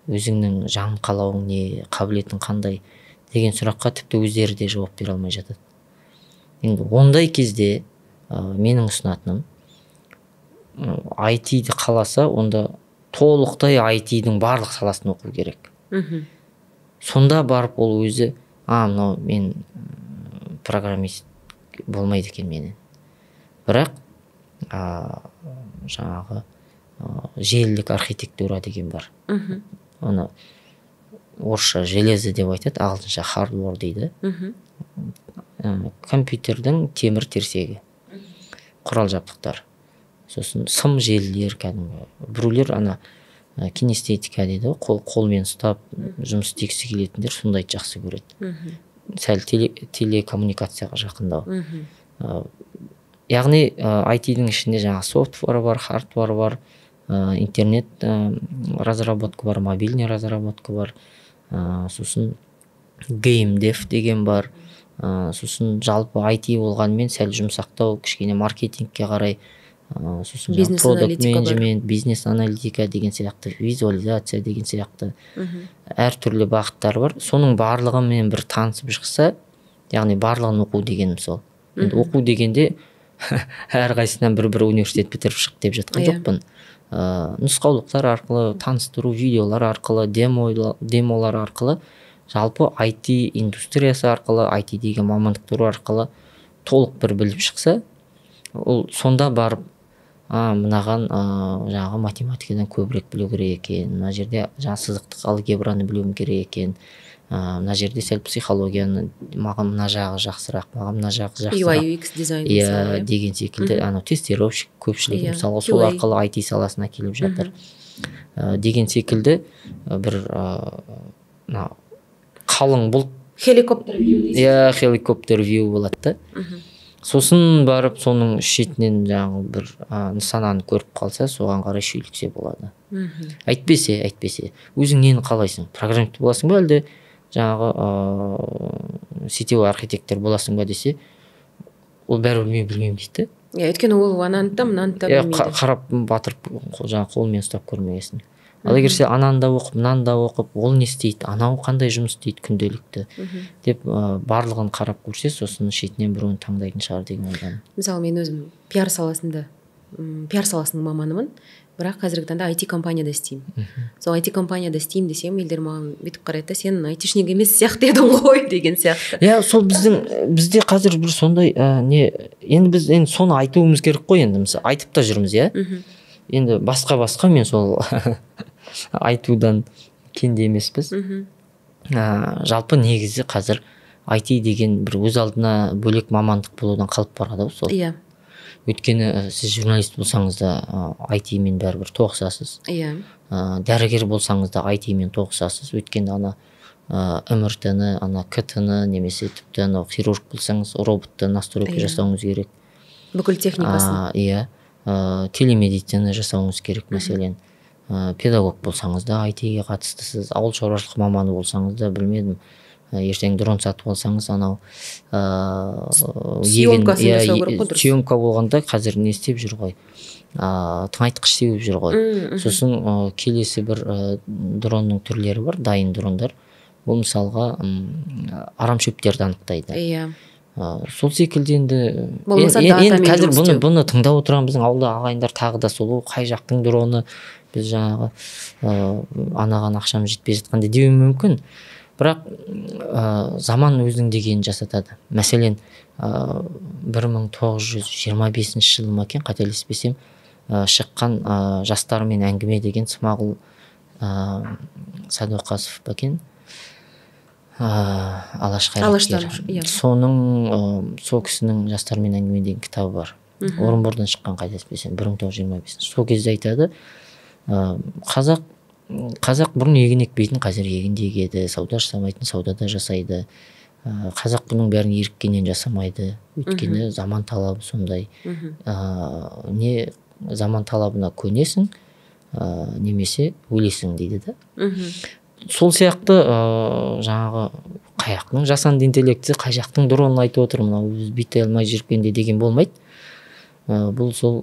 өзіңнің жан қалауың не, қабілетің қандай деген сұраққа тіпті өздері де жауап бере алмай жатады. Енді ондай кезде менің ұсынатыным, IT-ді қаласа, онда толықтай IT-дің барлық саласын оқу керек. Сонда барып ол өзі, мынау мен программист болмайды екен менен. Бірақ жаңағы желілік архитектура деген бар. Оны орысша железо деп айтады, ағылшынша hardware дейді. Компьютердің темір терсегі, құрал жабдықтар. Сосын сым желілер кәдімгі. Біреулер кинестетика дейді, қолмен ұстап жұмыс істегісі келетіндер сондайды жақсы көреді. Сәл телекоммуникацияға жақындау. Яғни IT-дің ішінде жаңағы софтвар бар, хардвар бар, интернет разработка бар, мобильный разработка бар, сосын геймдев деген бар, сосын жалпы IT болғанмен сәл жұмсақтау, кішкене маркетингке қарай, сосын продукт менеджмент, бизнес аналитика деген сияқты, визуализация деген сияқты әртүрлі бағыттар бар. Соның барлығымен бір танысып шықса, яғни барлығын оқу дегенім сол. Енді оқу дегенде әрқайсысынан бір университет бітіріп шық деп жатқан жоқпын. Нұсқаулықтар арқылы, таныстыру видеолар арқылы, демолар арқылы, жалпы IT индустриясы арқылы, IT деген мамандықтар арқылы толық бір біліп шықса, ол сонда барып мынаған жаңағы математикадан көбірек білу керек екен, мына жерде жаңағы сызықтық алгебраны білуім керек екен, мына жерде сәл психологияны, маған мына жағы жақсырақ, маған мына жағы жақсырақ, UX дизайн деген секілді, тестировщик көпшілігі мысалы сол арқылы IT саласына келіп жатыр деген секілді бір қалың бұлт, хеликоптер вью хеликоптер вью болады да. Сосын барып соның шетінен жаңағы бір нысананы көріп қалса, соған қарай шүйліксе болады. Әйтпесе, өзің нені қалайсың? Программист боласың ба, әлде жаңағы сетевой архитектор боласың ба десе, ол бәрібір мен білмеймін дейді. өйткені ол ананы да мынаны да білмейді. Қарап батырып жаңағы қолмен ұстап көрмегесін. Ал егер сен ананы да оқып мынаны да оқып ол не істейді, анау қандай жұмыс істейді күнделікті деп барлығын қарап көрсе, сосын шетінен біреуін таңдайтын шығар деген ойдамын. Мысалы мен өзім пиар саласының маманымын, бірақ қазіргі таңда IT компанияда істеймін. Сол IT компанияда істеймін десем, елдер маған бүйтіп қарайды, сен айтишник емес сияқты едің ғой деген сияқты. Сол бізде қазір бір сондай енді біз соны айтуымыз керек қой, енді мысалы айтып та жүрміз, енді басқа мен сол айтудан кенде емеспіз. Жалпы негізі қазір IT деген бір өз алдына бөлек мамандық болудан қалып барады сол. Өйткені сіз журналист болсаңыз да IT-мен бәрібір тоғысасыз. Дәрігер болсаңыз да IT-мен тоғысасыз. Өйткені ана МРТ-ні, ана КТ-ні немесе тіпті анау хирург болсаңыз роботты настройка жасауыңыз керек. Бүкіл техникасын. Телемедицина жасауыңыз керек мәселен. Педагог болсаңыз да IT-ге қатыстысыз. Ауыл шаруашылық маманы болсаңыз да білмедім. Ертең дрон сатып алсаңыз анау съемка болғанда қазір не істеп жүр ғой, тыңайтқыш себіп жүр ғой. Сосын келесі бір дронның түрлері бар, дайын дрондар. Бұл мысалға арам шөптерді анықтайды. Сол секілді енді қазір бұны тыңдап отырған біздің ауылда ағайындар тағы да сол қай жақтың дроны, біз жаңағы анаған ақшам жетпей жатқанда деуі мүмкін. Бірақ заман өзінің дегенін жасатады. Мәселен 1925 жылы ма екен, қателеспесем, шыққан жастармен әңгіме деген Смағұл Садуақасов па екен, Алаш қайраткері. Сол кісінің жастармен әңгіме деген кітабы бар. Орынбордан шыққан, қателеспесем, 1925. Сол кезде айтады, Қазақ бұрын егін екпейтін, қазір егінді егеді, сауда жасамайтын, саудада жасайды. Қазақ бұның бәрін еріккеннен жасамайды. Өйткені заман талабы сондай. Не заман талабына көнесің, немесе өлесің дейді да. Сол сияқты жаңағы қаяқтың жасанды интеллекті, қай жақтың дронын айтып отыр, мынау біз бүйте алмай жүргенде деген болмайды. Бұл сол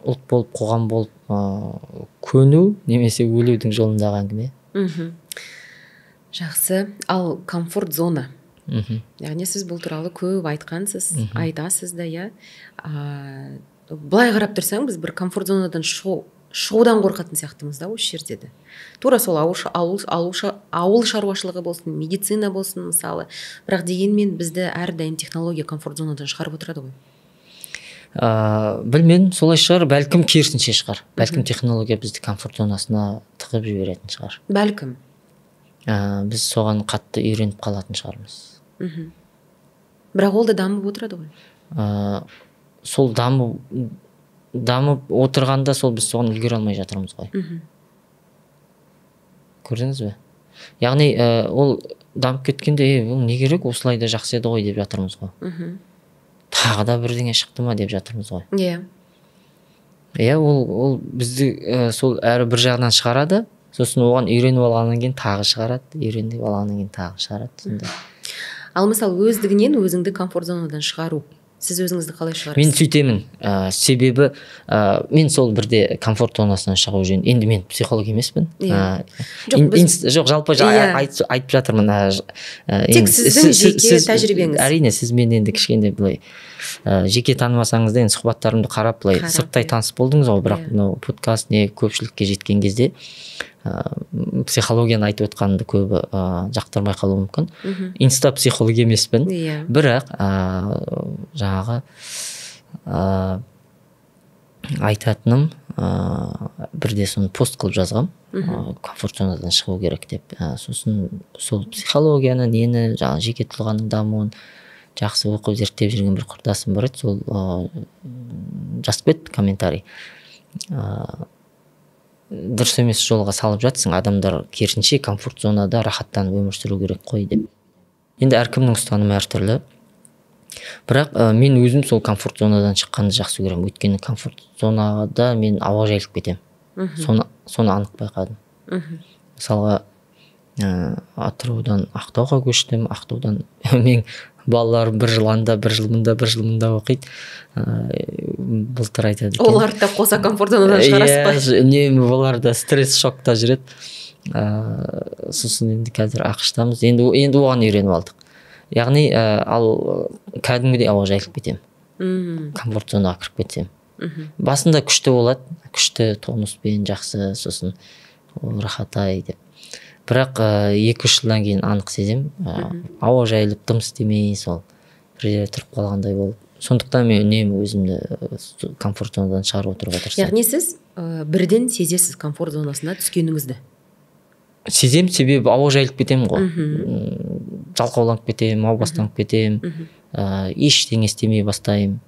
ұлт болып, қоғам болып көну немесе өлудің жолындағы әңгіме. Жақсы. Ал комфорт зона. Яғни сіз бұл туралы көп айтқансыз, айтасыз да, Былай қарап тұрсаң, біз бір комфорт зонадан шығудан қорқатын сияқтымыз да осы жерде де. Тура сол ауыл шаруашылығы болсын, медицина болсын мысалы. Бірақ дегенмен бізді әрдайым технология комфорт зонадан шығарып отырады ғой. Білмедім, солай шығар, бәлкім керісінше шығар. Бәлкім технология бізді комфорт зонасына тығып жіберетін шығар. Бәлкім. Біз соған қатты үйреніп қалатын шығармыз. Бірақ ол да дамып отырады ғой. Сол дамып отырғанда сол біз соған үлгере алмай жатырмыз ғой. Көрдіңіз бе? Яғни ол дамып кеткенде, ол не керек, осылай да жақсы еді ғой деп жатырмыз ғой. Тағы да бірдеңе шықты ма деп жатырмыз ғой. Ол бізді сол әрі бір жағынан шығарады, сосын оған үйреніп алғаннан кейін тағы шығарады, үйреніп алғаннан кейін тағы шығарады. Ал мысалы өздігінен өзіңді комфорт зонадан шығару, сіз өзіңізді қалай шығарасыз? Мен сөйтемін, себебі мен сол бірде комфорт зонасынан шығу үшін, енді мен психолог емеспін. Жоқ, жалпы айтып жатырмын. Тек сіздің жеке тәжірибеңіз. Әрине, сіз мен енді кішкенде былай жеке танымасаңыз да енді сұхбаттарымды қарап былай сырттай таныс болдыңыз ғой, бірақ мынау подкаст не көпшілікке жеткен кезде психологияны айтып отқанымды көбі жақтырмай қалуы мүмкін. Инста психолог емеспін, бірақ жаңағы айтатыным бірде соны пост қылып жазғам, комфорт зонадан шығу керек деп. Сосын сол психологияны, нені, жаңағы жеке тұлғаның дамуын жақсы оқып зерттеп жүрген бір құрдасым бар еді, сол жазып кетті комментарий. Дұрыс емес жолға салып жатсың, адамдар керісінше комфорт зонада рахаттанып өмір сүру керек қой деп. Енді әркімнің ұстанымы әртүрлі. Бірақ мен өзім сол комфорт зонадан шыққанды жақсы көремін. Өйткені комфорт зонада мен ауа жайылып кетемін. Соны анық байқадым. Мысалға Атыраудан Ақтауға көштім, Ақтаудан мен балаларым бір жыл анда, бір жыл мында, бір жыл мында оқиды. Былтыр айтады екен. Оларды да қоса комфорт зонадан шығарасыз ба? Үнемі олар да стресс шокта жүреді. Сосын енді қазір ақштамыз. Енді оған үйреніп алдық. Яғни ал кәдімгідей ауа жайылып кетемін. Комфорт зонаға кіріп кетсем. Басында күшті болады, күшті тонуспен жақсы, сосын рахат-ай деп. Бірақ 2-3 жылдан кейін анық сезем, ауа жайылып дым істемей, сол бір жерде тұрып қалғандай болып. Сондықтан мен үнемі өзімді комфорт зонадан шығарып отыруға тырысамын. Яғни сіз бірден сезесіз комфорт зонасына түскеніңізді? Сезем, себебі ауа жайылып кетемін ғой. Жалқауланып кетемін, аубастанып кетемін, ештеңе істемей бастаймын.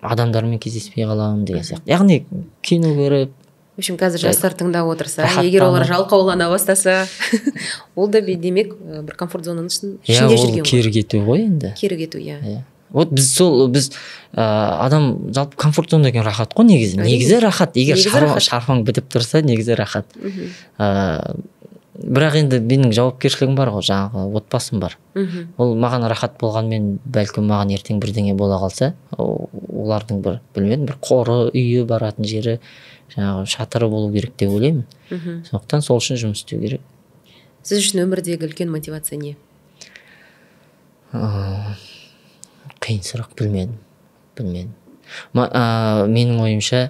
Адамдармен кездеспей қаламын деген сияқты. Яғни кино көріп. В общем, қазір жастар тыңдап отырса, егер олар жалқаулана бастаса, ол да демек бір комфорт зонаның ішінде жүрген ғой. Ол кері кету ғой енді. Кері кету, иә. Вот біз адам жалпы комфорт зона деген рахат қой негізі. Негізі рахат. Егер шарфаң бітіп тұрса, негізі рахат. Бірақ енді менің жауапкершілігім бар ғой, жаңағы отбасым бар. Ол маған рахат болғанмен, бәлкім маған ертең бірдеңе бола қалса, олардың бір, білмедім, бір қоры, үйі, баратын жері, жаңағы шатыры болу керек деп ойлаймын. Сондықтан сол үшін жұмыс істеу керек. Сіз үшін өмірдегі үлкен мотивация не? Қиын сұрақ, білмедім. Менің ойымша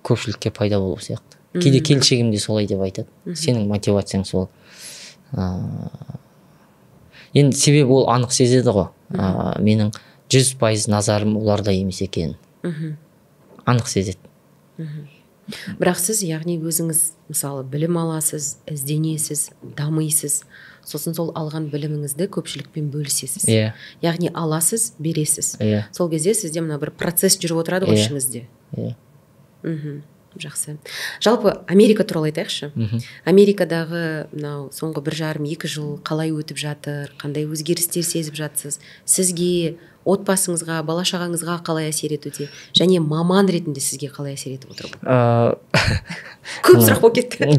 көпшілікке пайда болу сияқты. Кейде келіншегім де солай деп айтады. Сенің мотивацияң сол. Енді себебі ол анық сезеді ғой. Менің 100% назарым оларда емес екенін. Анық сезеді. Бірақ сіз, яғни өзіңіз мысалы білім аласыз, ізденесіз, дамисыз, сосын сол алған біліміңізді көпшілікпен бөлісесіз. Яғни аласыз, бересіз. Сол кезде сізде мына бір процесс жүріп отырады ғой ішіңізде. Жақсы. Жалпы Америка туралы айтайықшы. Америкадағы мынау соңғы 1,5-2 жыл қалай өтіп жатыр, қандай өзгерістер сезіп жатсыз? Сізге, отбасыңызға, бала шағаңызға қалай әсер етуде? Және маман ретінде сізге қалай әсер етіп отыр бұл? Көп сұрақ болып кетті.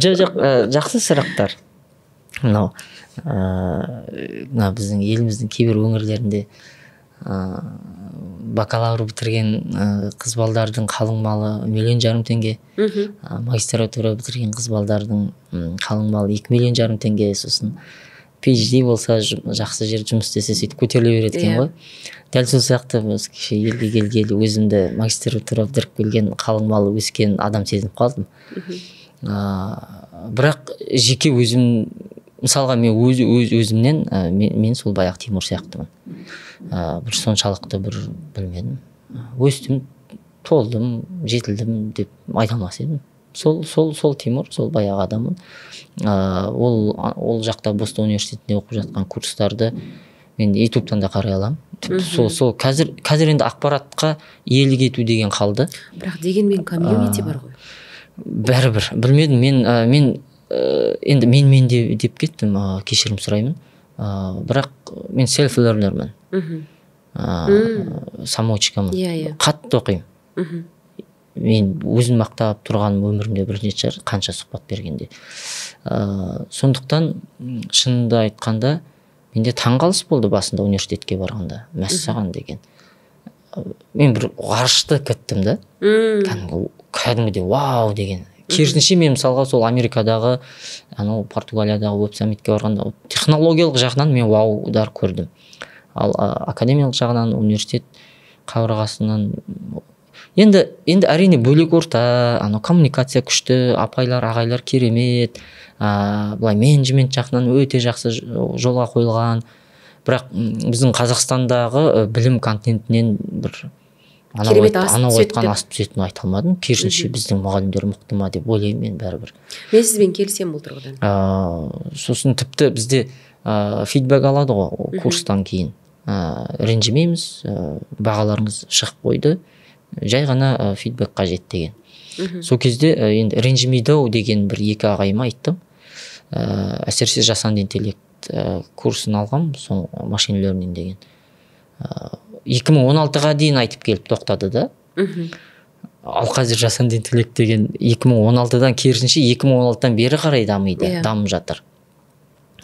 Жақсы сұрақтар. Мынау біздің еліміздің кейбір өңірлерінде бакалавр бітірген қыз балдардың қалың малы $1,5 миллион, магистратура бітірген қыз балдардың қалың малы $2,5 миллион, сосын PhD болса жақсы жер жұмыс істесе сөйтіп көтеріле береді екен ғой. Дәл сол сияқты кеше елге келгелі өзімді магистратура бітіріп келген қалың малы өскен адам сезініп қалдым. Бірақ жеке өзім, мысалға мен өзімнен, мен сол баяғы Тимур сияқтымын. Бір соншалықты бір білмедім. Өстім, толдым, жетілдім деп айта алмас едім. Сол Тимур, сол баяғы адамын. Ол жақта Бостон университетінде оқып жатқан курстарды мен ютубтан да қарай аламын. Сол қазір енді ақпаратқа иелік ету деген қалды. Бірақ дегенмен комьюнити бар ғой. Бәрібір, білмедім. Мен енді мен деп кеттім, кешірім сұраймын. Бірақ мен селф-лернермін. Самоучкамын. Қатты оқимын. Мен өзім мақтап тұрғаным өмірімде бірінші шығар, қанша сұхбат бергенде. Сондықтан шынымды айтқанда менде таңғалыс болды басында университетке барғанда. Мәссаған деген. Мен бір ғарышты күттім да. Кәдімгідей вау деген. Керісінше мен мысалға сол Америкадағы, Португалиядағы веб саммитке барғанда технологиялық жағынан мен ваудар көрдім. Ал академиялық жағынан университет қабырғасынан енді әрине бөлек орта, коммуникация күшті, апайлар, ағайлар керемет, былай менеджмент жағынан өте жақсы жолға қойылған. Бірақ біздің Қазақстандағы білім контентінен бір анау айтқан асып түсетінін айта алмадым. Керісінше біздің мұғалімдер мықты ма деп ойлаймын мен бәрібір. Мен сізбен келісемін бұл тұрғыдан. Сосын тіпті бізде фидбек алады ғой курстан кейін. Ренжімейміз, бағаларыңыз шығып қойды, жай ғана фидбек қажет деген. Сол кезде енді ренжімейді деген бір 2 ағайыма айттым. Әсіресе жасанды интеллект курсын алғам, соң машин learning деген. 2016-ға дейін айтып келіп тоқтады да. Ал қазір жасанды интеллект деген 2016-дан керісінше 2016-дан бері қарай дамып жатыр.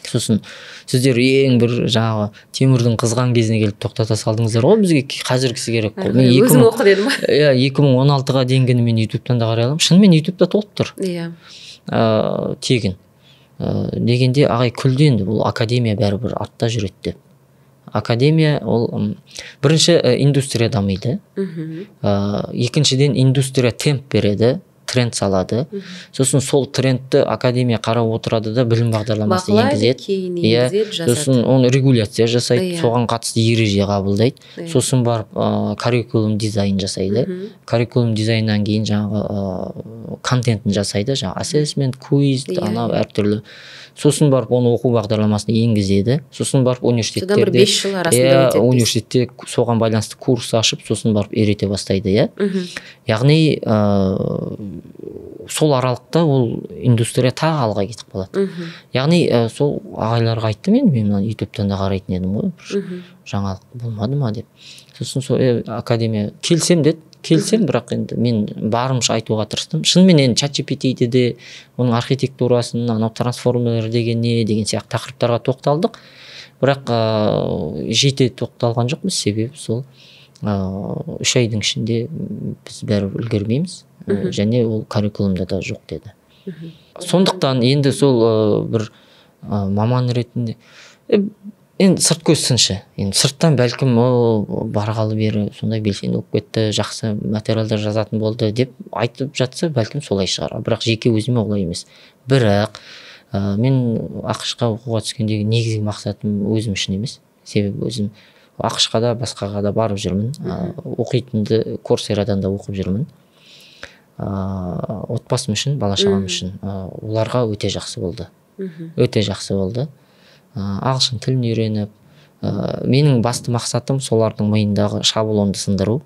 сосын сіздер ең бір жаңағы темірдің қызған кезіне келіп тоқтата салдыңыздар ғой, бізге қазіргісі керек қой. Мен өзің оқы дедім. Иә, 2016-ға дейінгіні мен ютубтан да қарай аламын. Шынымен ютубта толып тұр. Иә. Тегін. Дегенде ағай күлді енді, бұл академия бәрібір артта жүреді деп. Академия ол бірінші индустрия дамиды. Екіншіден индустрия темп береді, тренд салады. Сосын сол трендті академия қарап отырады да білім бағдарламасын енгізеді. Сосын оны регуляция жасайды, соған қатысты ереже қабылдайды. Сосын барып curriculum дизайн жасайды. Curriculum дизайннан кейін жаңағы контентін жасайды, жаңағы assessment, quiz, анау әртүрлі. Сосын барып оны оқу бағдарламасына енгізеді. Сосын барып университеттерде, содан бір 5 жыл арасында өтеді. Университетте соған байланысты курс ашып, сосын барып үйрете бастайды, иә. Яғни сол аралықта ол индустрия тағы алға кетіп қалады. Яғни сол ағайларға айттым енді, мен ютубтан да қарайтын едім ғой, жаңалық болмады ма деп. Сосын сол академия келсем деді. Келсем, бірақ енді мен барымша айтуға тырыстым. Шынымен енді ChatGPT-де де оның архитектурасын, анау трансформерлер деген не деген сияқты тақырыптарға тоқталдық. Бірақ жете тоқталған жоқпыз, себебі сол 3 айдың ішінде біз бәрібір үлгермейміз, және ол curriculumда да жоқ деді. Сондықтан енді сол бір маман ретінде енді сырт көз сыншы. Енді сырттан бәлкім барғалы бері сондай белсенді болып кетті, жақсы материалдар жазатын болды деп айтып жатса, бәлкім солай шығар. Бірақ жеке өзіме олай емес. Бірақ мен ақш-қа оқуға түскендегі негізгі мақсатым өзім үшін емес. Себебі өзім ақш-қа да басқаға да барып жүрмін. Оқитынды Courseraдан да оқып жүрмін. Отбасым үшін, бала-шағам үшін оларға өте жақсы болды. Өте жақсы болды. Ағылшын тілін үйреніп, менің басты мақсатым солардың миындағы шаблонды сындыру,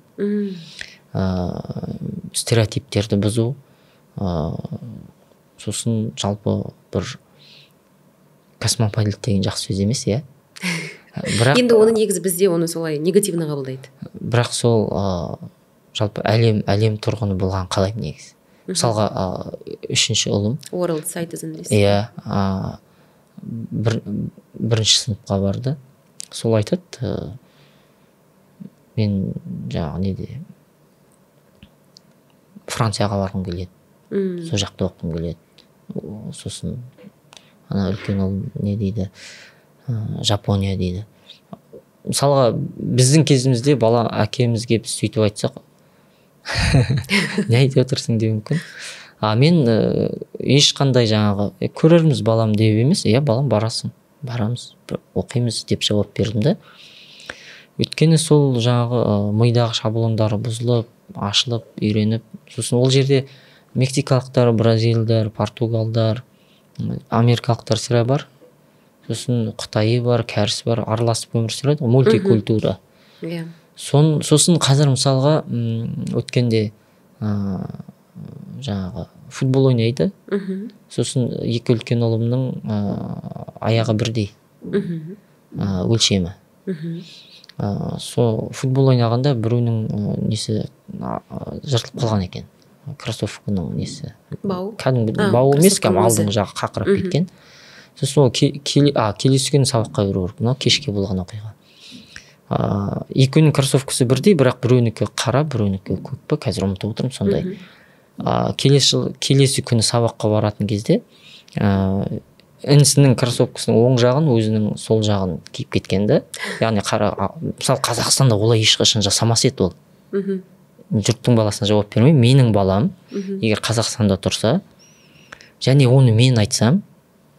стереотиптерді бұзу, сосын жалпы бір космополит деген жақсы сөз емес, иә. Енді оны негізі бізде оны солай негативно қабылдайды. Бірақ сол жалпы әлем тұрғыны болған қалаймын негізі. Мысалға 3-ші ұлым. World Citizen. Иә, бірінші сыныпқа барды. Сол айтады, мен жаңағы неде Францияға барғым келеді. Сол жақта оқығым келеді. Сосын ана үлкен ұл не дейді, Жапония дейді. Мысалға біздің кезімізде бала әкемізге біз сөйтіп айтсақ, не айтып отырсың деуі мүмкін. Мен ешқандай жаңағы көрерміз балам деп емес, балам барасың, барамыз, оқимыз деп жауап бердім да. Өйткені сол жаңағы мидағы шаблондары бұзылып, ашылып, үйреніп, сосын ол жерде мексикалықтар, бразилдар, португалдар, америкалықтар сірә бар, сосын Қытайы бар, кәрісі бар, араласып өмір сүреді, мультикультура. Сосын қазір мысалға өткенде жаңағы футбол ойнайды. Сосын екі үлкен ұлымның аяғы бірдей өлшемі. Сол футбол ойнағанда біреуінің несі жыртылып қалған екен. Кроссовканың несі. Бау емес, алдың жағы қақырап кеткен. Сосын ол келесі күні сабаққа беру керек. Мынау кешке болған оқиға. Екеуінің кроссовкасы бірдей, бірақ біреуінікі қара, біреуінікі көк пе, қазір ұмытып отырмын сондай. Келесі күні сабаққа баратын кезде інісінің кроссовкасының оң жағын, өзінің сол жағын киіп кеткен да. Яғни мысалы Қазақстанда олай ешқашан жасамас еді ол. Жұрттың баласына жауап бермей, менің балам егер Қазақстанда тұрса, және оны мен айтсам,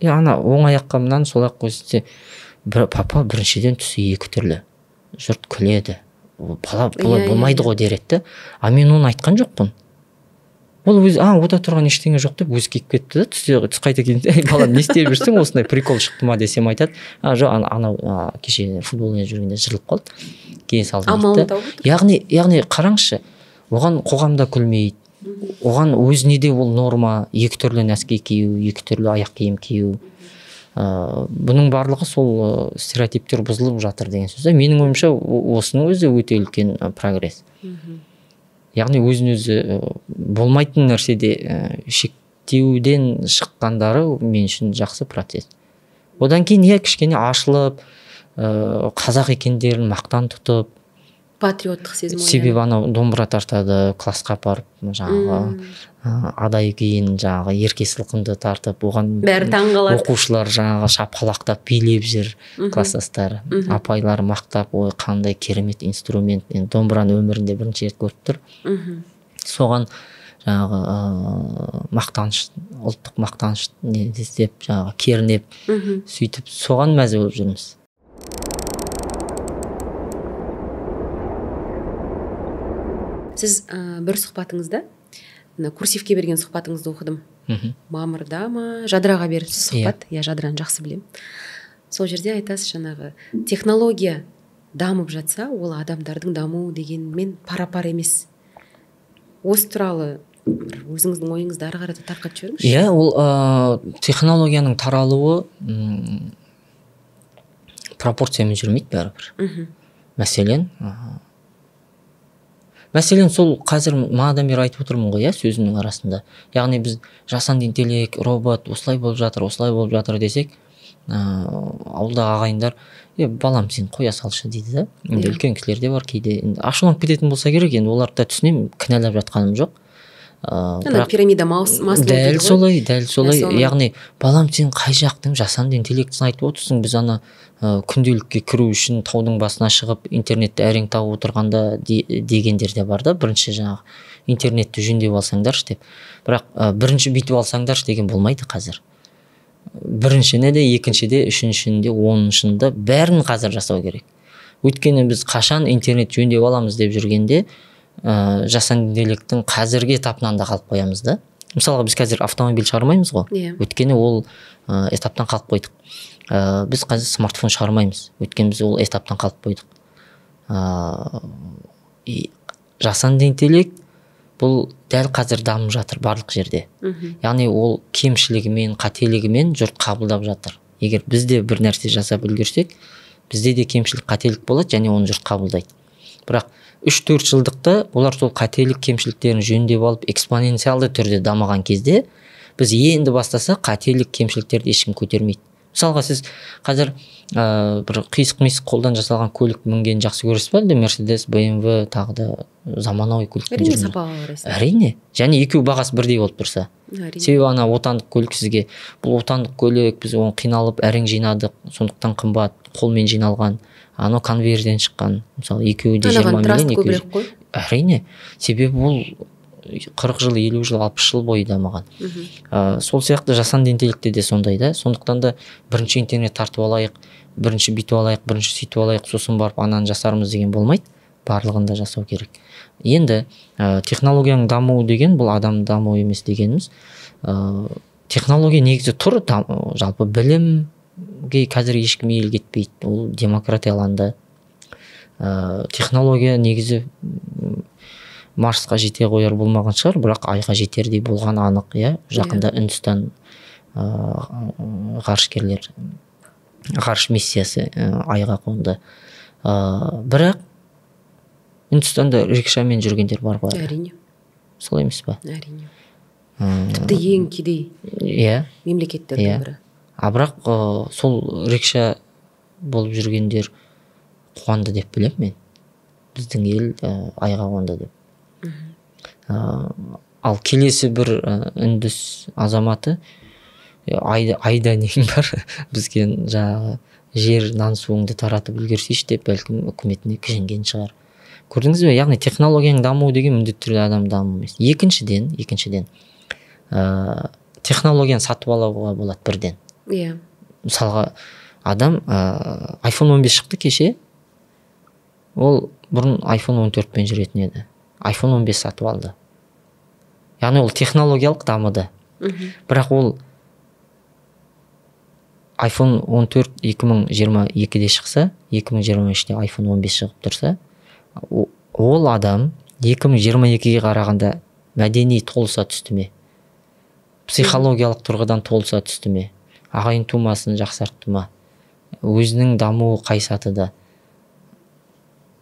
ана оң аяққа мынаны сол аяқ қойса, папа біріншіден түсі екі түрлі. Жұрт күледі. Бала болмайды ғой дер еді. Мен оны айтқан жоқпын. Ол өзі, ода тұрған ештеңе жоқ деп өзі киіп кетті да, түс қайта келді. Балам, не істеп жүрсің, осындай прикол шықты ма десем айтады. Жоқ, анау кеше футбол ойнап жүргенде жырылып қалды. Кейін салды дейді. Яғни қараңызшы, оған қоғамда күлмейді. Оған өзіне де ол норма, екі түрлі нәски кию, екі түрлі аяқ киім кию. Бұның барлығы сол стереотиптер бұзылып жатыр деген сөз. Менің ойымша осының өзі өте үлкен прогресс. Яғни өзін өзі болмайтын нәрседе шектеуден шыққандары мен үшін жақсы процесс. Одан кейін кішкене ашылып, қазақ екендерін мақтан тұтып, патриоттық сезім. себебі анау домбыра тартады, классқа апарып жаңағы адай күйін жаңағы ерке сылқымды тартып, оған бәрі таң қалады. оқушылар жаңағы шапқалақтап билеп жүр, класстастары, апайлары мақтап, ой қандай керемет инструмент, енді домбыраны өмірінде бірінші рет көріп тұр. Соған жаңағы мақтаныш, ұлттық мақтаныш не іздеп, жаңағы кернеп, сөйтіп соған мәз болып жүрміз. Сіз бір сұхбатыңызда, курсивке берген сұхбатыңызды оқыдым. Мамырда ма, Жадыраға беріпсіз сұхбат. Я Жадыраны жақсы білем. Сол жерде айтасыз, жаңағы технология дамып жатса, ол адамдардың дамуы дегенмен пара-пар емес. Осы туралы өзіңіздің ойыңызды ары қарата тарқатып жіберіңізші. Ол технологияның таралуы пропорциямен жүрмейді бәрібір. Мәселен, сол қазір манадан бері айтып отырмын ғой, сөзімнің арасында. Яғни біз жасанды интеллект, робот осылай болып жатыр десек, ауылдағы ағайындар, балам сен қоя салшы дейді да. Енді үлкен кісілер де бар, кейде ашуланып кететін болса керек, енді оларды да түсінемін, кінәлап жатқаным жоқ. Пирамида Маслоу дәл солай. Яғни балам сен қай жақтың жасанды интеллектісін айтып отырсың, біз ана күнделікке кіру үшін таудың басына шығып интернетті әрең тауып отырғанда дегендер де бар да. Бірінші жаңағы интернетті жөндеп алсаңдаршы деп. Бірақ бірінші бүйтіп алсаңдаршы деген болмайды қазір. Біріншіні де, екіншіде, үшіншінде, оныншында бәрін қазір жасау керек. Өйткені біз қашан интернет жөндеп аламыз деп жүргенде жасанды интеллекттің қазіргі этапынан да қалып қоямыз да. Мысалға біз қазір автомобиль шығармаймыз ғой. Өйткені ол этаптан қалып қойдық. Біз қазір смартфон шығармаймыз. Өйткені біз ол этаптан қалып қойдық. Жасанды интеллект бұл дәл қазір дамып жатыр барлық жерде. Яғни ол кемшілігімен, қателігімен жұрт қабылдап жатыр. Егер бізде бір нәрсе жасап үлгерсек, бізде де кемшілік, қателік болады, және оны жұрт қабылдайды. Бірақ 3-4 жылдықта олар сол қателік, кемшіліктерін жөндеп алып, экспоненциалды түрде дамыған кезде, біз енді бастаса қателік, кемшіліктерді ешкім көтермейді. Мысалға сіз қазір бір қисық-мисық қолдан жасалған көлік мінген жақсы көресіз бе? Мерседес, BMW, тағы да заманауи көлікпен жүрген. Әрине сапаға қарайсыз. Әрине. Және екеуі бағасы бірдей болып тұрса. Себебі ана отандық көлік сізге, бұл отандық көлік, біз оны қиналып әрең жинадық, сондықтан қымбат, қолмен жиналған, ано конвейерден шыққан. Мысалы екеуі де 20 миллион, көбірек қой. Әрине. Себебі бұл 40 жыл, 50 жыл, 60 жыл бойы дамыған. Сол сияқты жасанды интеллектте де сондай да. Сондықтан да бірінші интернет тартып алайық, бірінші бүйтіп алайық, бірінші сөйтіп алайық, сосын барып ананы жасармыз деген болмайды. Барлығын да жасау керек. Енді технологияның дамуы деген бұл адам дамуы емес дегеніміз. Технология негізі тұр, жалпы білімге қазір ешкім ел кетпейді. Ол демократияланды. Технология негізі Марсқа жете қояр болмаған шығар, бірақ айға жетердей болған анық, жақында Үндістан ғарышкерлер, ғарыш миссиясы айға қонды. Бірақ Үндістанда рикшамен жүргендер бар ғой. Әрине. Солай емес па? Әрине. Тіпті ең кедей мемлекеттердің бірі. Бірақ сол рикша болып жүргендер қуанды деп білем мен. Біздің ел айға қонды деп. Ал келесі бір үндіс азаматы айда нең бар, бізге жаңағы жер нан суыңды таратып үлгерсейші деп бәлкім үкіметіне кіжінген шығар. Көрдіңіз бе? Яғни технологияның дамуы деген міндетті түрде адам дамуы емес. Екіншіден технологияны сатып алуға болады бірден. Мысалға адам iPhone 15 шықты кеше, ол бұрын iPhone 14 пен жүретін еді. iPhone 15 сатып алды. Яғни ол технологиялық дамыды. Бірақ ол iPhone 14 2022-де шықса, 2023-де iPhone 15 шығып тұрса, ол адам 2022-ге қарағанда мәдени толыса түсті ме? Психологиялық тұрғыдан толыса түсті ме? Ағайын тумасын жақсартты ма? Өзінің дамуы қай сатыда?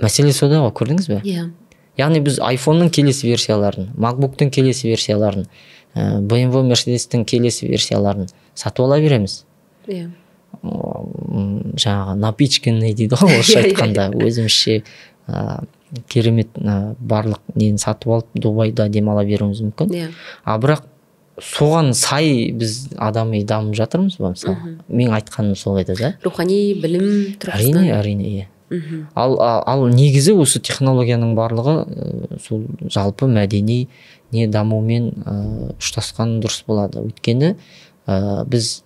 Мәселе сода ғой, көрдіңіз бе? Яғни біз iPhone-ның келесі версияларын, MacBook-тың келесі версияларын, BMW, Mercedes-тің келесі версияларын сатып ала береміз. жаңағы напичканный дейді ғой орысша айтқанда, өзімізше керемет барлық нені сатып алып Дубайда демала беруіміз мүмкін. Бірақ соған сай біз адами дамып жатырмыз ба, мысалы? Мен айтқаным сол еді да. Рухани білім тұрғысынан. Әрине. Ал негізі осы технологияның барлығы сол жалпы мәдени не дамумен ұштасқан дұрыс болады. Өйткені біз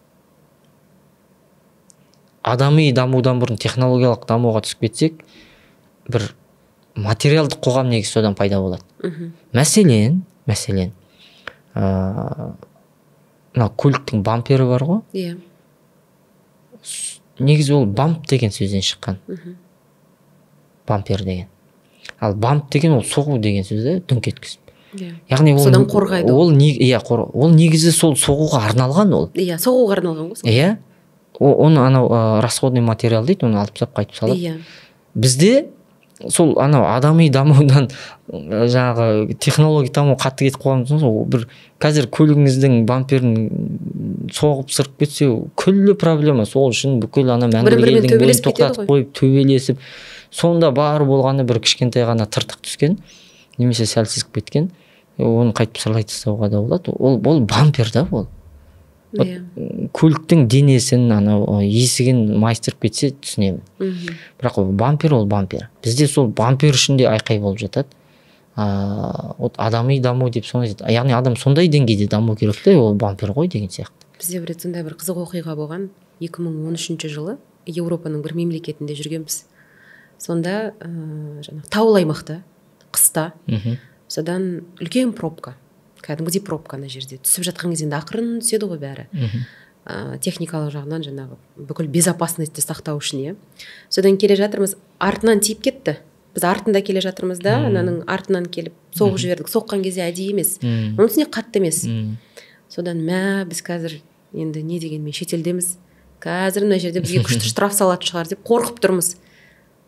адами дамудан бұрын технологиялық дамуға түсіп кетсек, бір материалдық қоғам негізі содан пайда болады. Мәселен, көліктің бампері бар ғой? Иә. Негізі ол бамп деген сөзден шыққан. Бампер деген. Ал бамп деген ол соғу деген сөз да, дүңк еткізіп. Яғни содан қорғайды. Ол негізі сол соғуға арналған ол. Иә, соғуға арналған ғой. Иә. Оны анау расходный материал дейді, оны алып тастап қайтып салады. Иә. Бізде сол анау адами дамудан жаңағы технология даму қатты кетіп қалған соң бір қазір көлігіңіздің бамперін соғып сырып кетсе күллі проблема. Сол үшін бүкіл ана мәңгілік елдің бойын тоқтатып қойып төбелесіп, сонда бар болғаны бір кішкентай ғана тыртық түскен немесе сәл сызып кеткен, оны қайтып сырлай тастауға да болады. Ол бампер да ол. Көліктің денесін анау есігін майыстырып кетсе түсінемін. Бірақ бампер ол бампер. Бізде сол бампер үшін де айқай болып жатады. Адами даму деп соны айтады. Яғни адам сондай деңгейде даму керек те, ол бампер ғой деген сияқты. Бізде бір сондай бір қызық оқиға болған. 2013 жылы Еуропаның бір мемлекетінде жүргенбіз. Сонда жаңағы таулы аймақта қыста содан үлкен пробка, кәдімгідей пробка ана жерде түсіп жатқан кезінде ақырын түседі ғой бәрі. Техникалық жағынан жаңағы бүкіл безопасностьті сақтау үшін, иә. Содан келе жатырмыз, артынан тиіп кетті. Біз артында келе жатырмыз да, ананың артынан келіп соғып жібердік. Соққан кезде әдейі емес. Оның үстіне қатты емес. Содан біз қазір енді не дегенмен шетелдеміз. Қазір мына жерде бізге күшті штраф салатын шығар деп қорқып тұрмыз.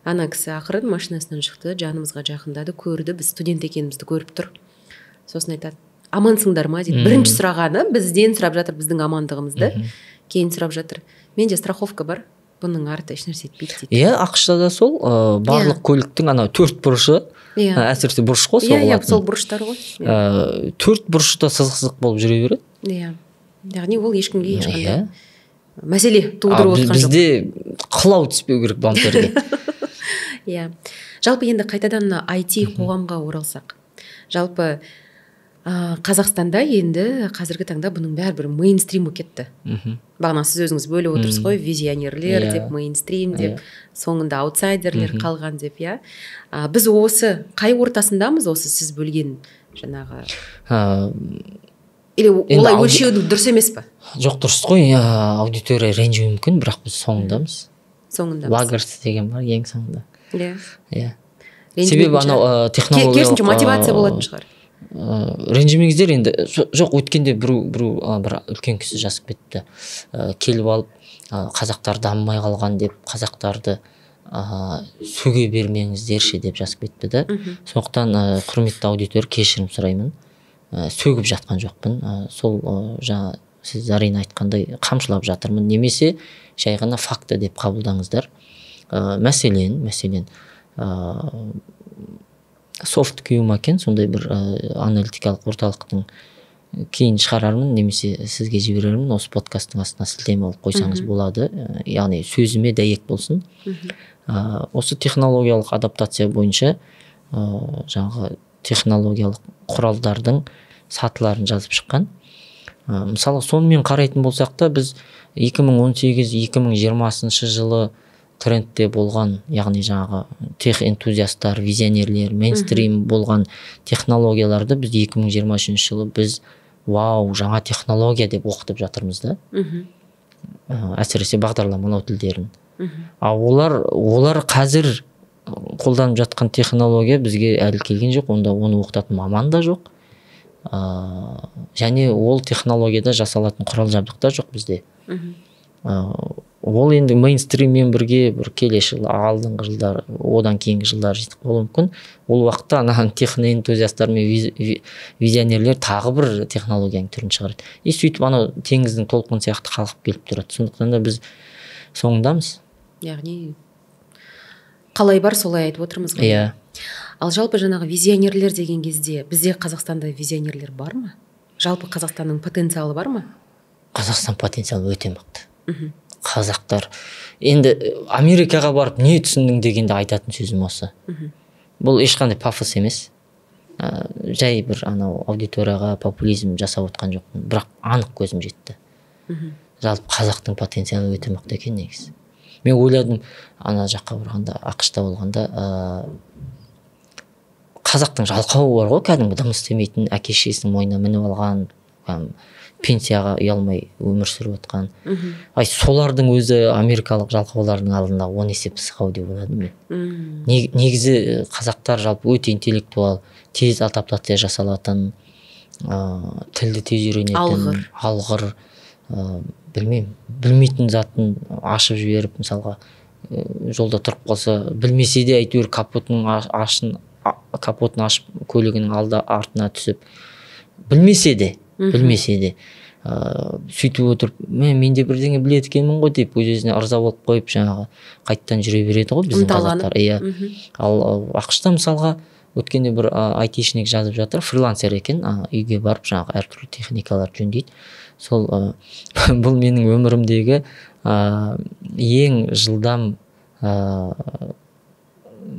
Ана кісі ақырын машинасынан шықты, жанымызға жақындады, көрді, біз студент екенімізді көріп тұр. Сосын айтады: амансыңдар ма дейді. Бірінші сұрағаны бізден сұрап жатыр біздің амандығымызды. Кейін сұрап жатыр: менде страховка бар, бұның арты ешнәрсе етпейді дейді. Иә, ақшта да сол барлық көліктің анау 4 бұрышы, әсіресе бұрыш қой соғылатын. Иә, сол бұрыштар ғой. 4 бұрышта сызық болып жүре береді. Иә. Яғни ол ешкімге ешқандай мәселе тудырып отқан жоқ. Бізде қылау түспеу керек бамперге. Иә. Жалпы енді қайтадан IT қоғамға оралсақ. Жалпы Қазақстанда енді қазіргі таңда бұның бәрі мейнстрим болып кетті. Бағана сіз өзіңіз бөліп отырсыз ғой, визионерлер деп, мейнстрим деп, соңында аутсайдерлер қалған деп, иә. Біз осы қай ортасындамыз, осы сіз бөлген жаңағы? Или олай өлшеудің дұрыс емес па? Жоқ, дұрыс қой, аудитория ренжуі мүмкін, бірақ біз соңындамыз. Лагерс деген бар, ең соңында. Иә. Себебі анау технологиялық керісінше мотивация болатын шығар. Ренжімеңіздер енді. Жоқ, өткенде бір үлкен кісі жазып кетті. Келіп алып, қазақтар дамымай қалған деп, қазақтарды сөге бермеңіздерші деп жазып кетті да. Сондықтан құрметті аудитория, кешірім сұраймын. Сөгіп жатқан жоқпын. Сол жаңа сіз Зарина айтқандай қамшылап жатырмын, немесе жай ғана факты деп қабылдаңыздар. Мәселен софт кюм екен, сондай бір аналитикалық орталықтың, кейін шығарармын немесе сізге жіберермін, осы подкасттың астына сілтеме алып қойсаңыз болады. Яғни сөзіме дәйек болсын. Осы технологиялық адаптация бойынша жаңағы технологиялық құралдардың сатыларын жазып шыққан. Мысалы, сонымен қарайтын болсақ та, біз 2018-2020 жылы трендте болған, яғни жаңағы тех энтузиасттар, визионерлер, мейнстрим болған технологияларды біз 2023 жылы біз вау, жаңа технология деп оқытып жатырмыз да. Әсіресе бағдарламалау тілдерін. Олар қазір қолданып жатқан технология бізге әлі келген жоқ, онда оны оқытатын маман да жоқ. Және ол технологияда жасалатын құрал жабдықтар жоқ бізде. Ол енді мейнстриммен бірге бір келесі жыл, алдыңғы жылдар, одан кейінгі жылдар жетіп қалуы мүмкін. Ол уақытта техноэнтузиастар мен визионерлер тағы бір технологияның түрін шығарады. Сөйтіп анау теңіздің толқын сияқты қалқып келіп тұрады. Сондықтан да біз соңындамыз. Яғни қалай бар солай айтып отырмыз ғой. Иә. Ал жалпы жаңағы визионерлер деген кезде бізде Қазақстанда визионерлер бар ма? Жалпы Қазақстанның потенциалы бар ма? Қазақстан потенциалы өте мықты. Қазақтар енді Америкаға барып не түсіндің дегенде айтатын сөзім осы. Бұл ешқандай пафос емес. Жай бір анау аудиторияға популизм жасап отқан жоқпын, бірақ анық көзім жетті. Жалпы қазақтың потенциалы өте мықты екен негізі. Мен ойладым, ана жаққа барғанда, ақшта болғанда, қазақтың жалқауы бар ғой, кәдімгі дым істемейтін, әке шешесінің мойнына мініп алған, пенсияға ұялмай өмір сүріп отқан. Солардың өзі америкалық жалқаулардың алдында 10 есе пысық-ау деп ойладым мен. Негізі қазақтар жалпы өте интеллектуал, тез адаптация жасалатын, тілді тез үйренетін, алғыр, білмейтін затын ашып жіберіп, мысалға жолда тұрып қалса, білмесе де әйтеуір капотын ашып көлігінің артына түсіп, білмесе де сөйтіп отырып, менде бірдеңе біледі екенмін ғой деп өз-өзіне ырза болып қойып, жаңағы қайттан жүре береді ғой біздің қазақтар. Ал ақшта мысалға өткенде бір айтишник жазып жатыр, фрилансер екен, үйге барып жаңағы әртүрлі техникалар жөндейді. Сол бұл менің өмірімдегі ең жылдам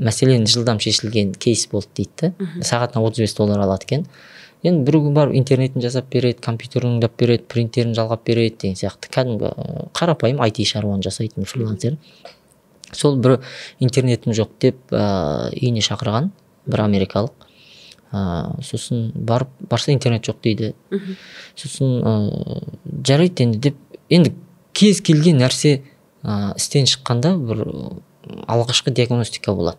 мәселені жылдам шешілген кейс болды дейді. Сағатына $35 алады екен. Енді бір күн барып интернетін жасап береді, компьютерін ұңдап береді, принтерін жалғап береді деген сияқты. Кәдімгі қарапайым IT шаруаны жасайтын фрилансер. Сол бір интернетім жоқ деп үйіне шақырған, бір америкалық. Сосын барса интернет жоқ дейді. Сосын жарайды енді деп, енді кез келген нәрсе істен шыққанда бір алғашқы диагностика болады.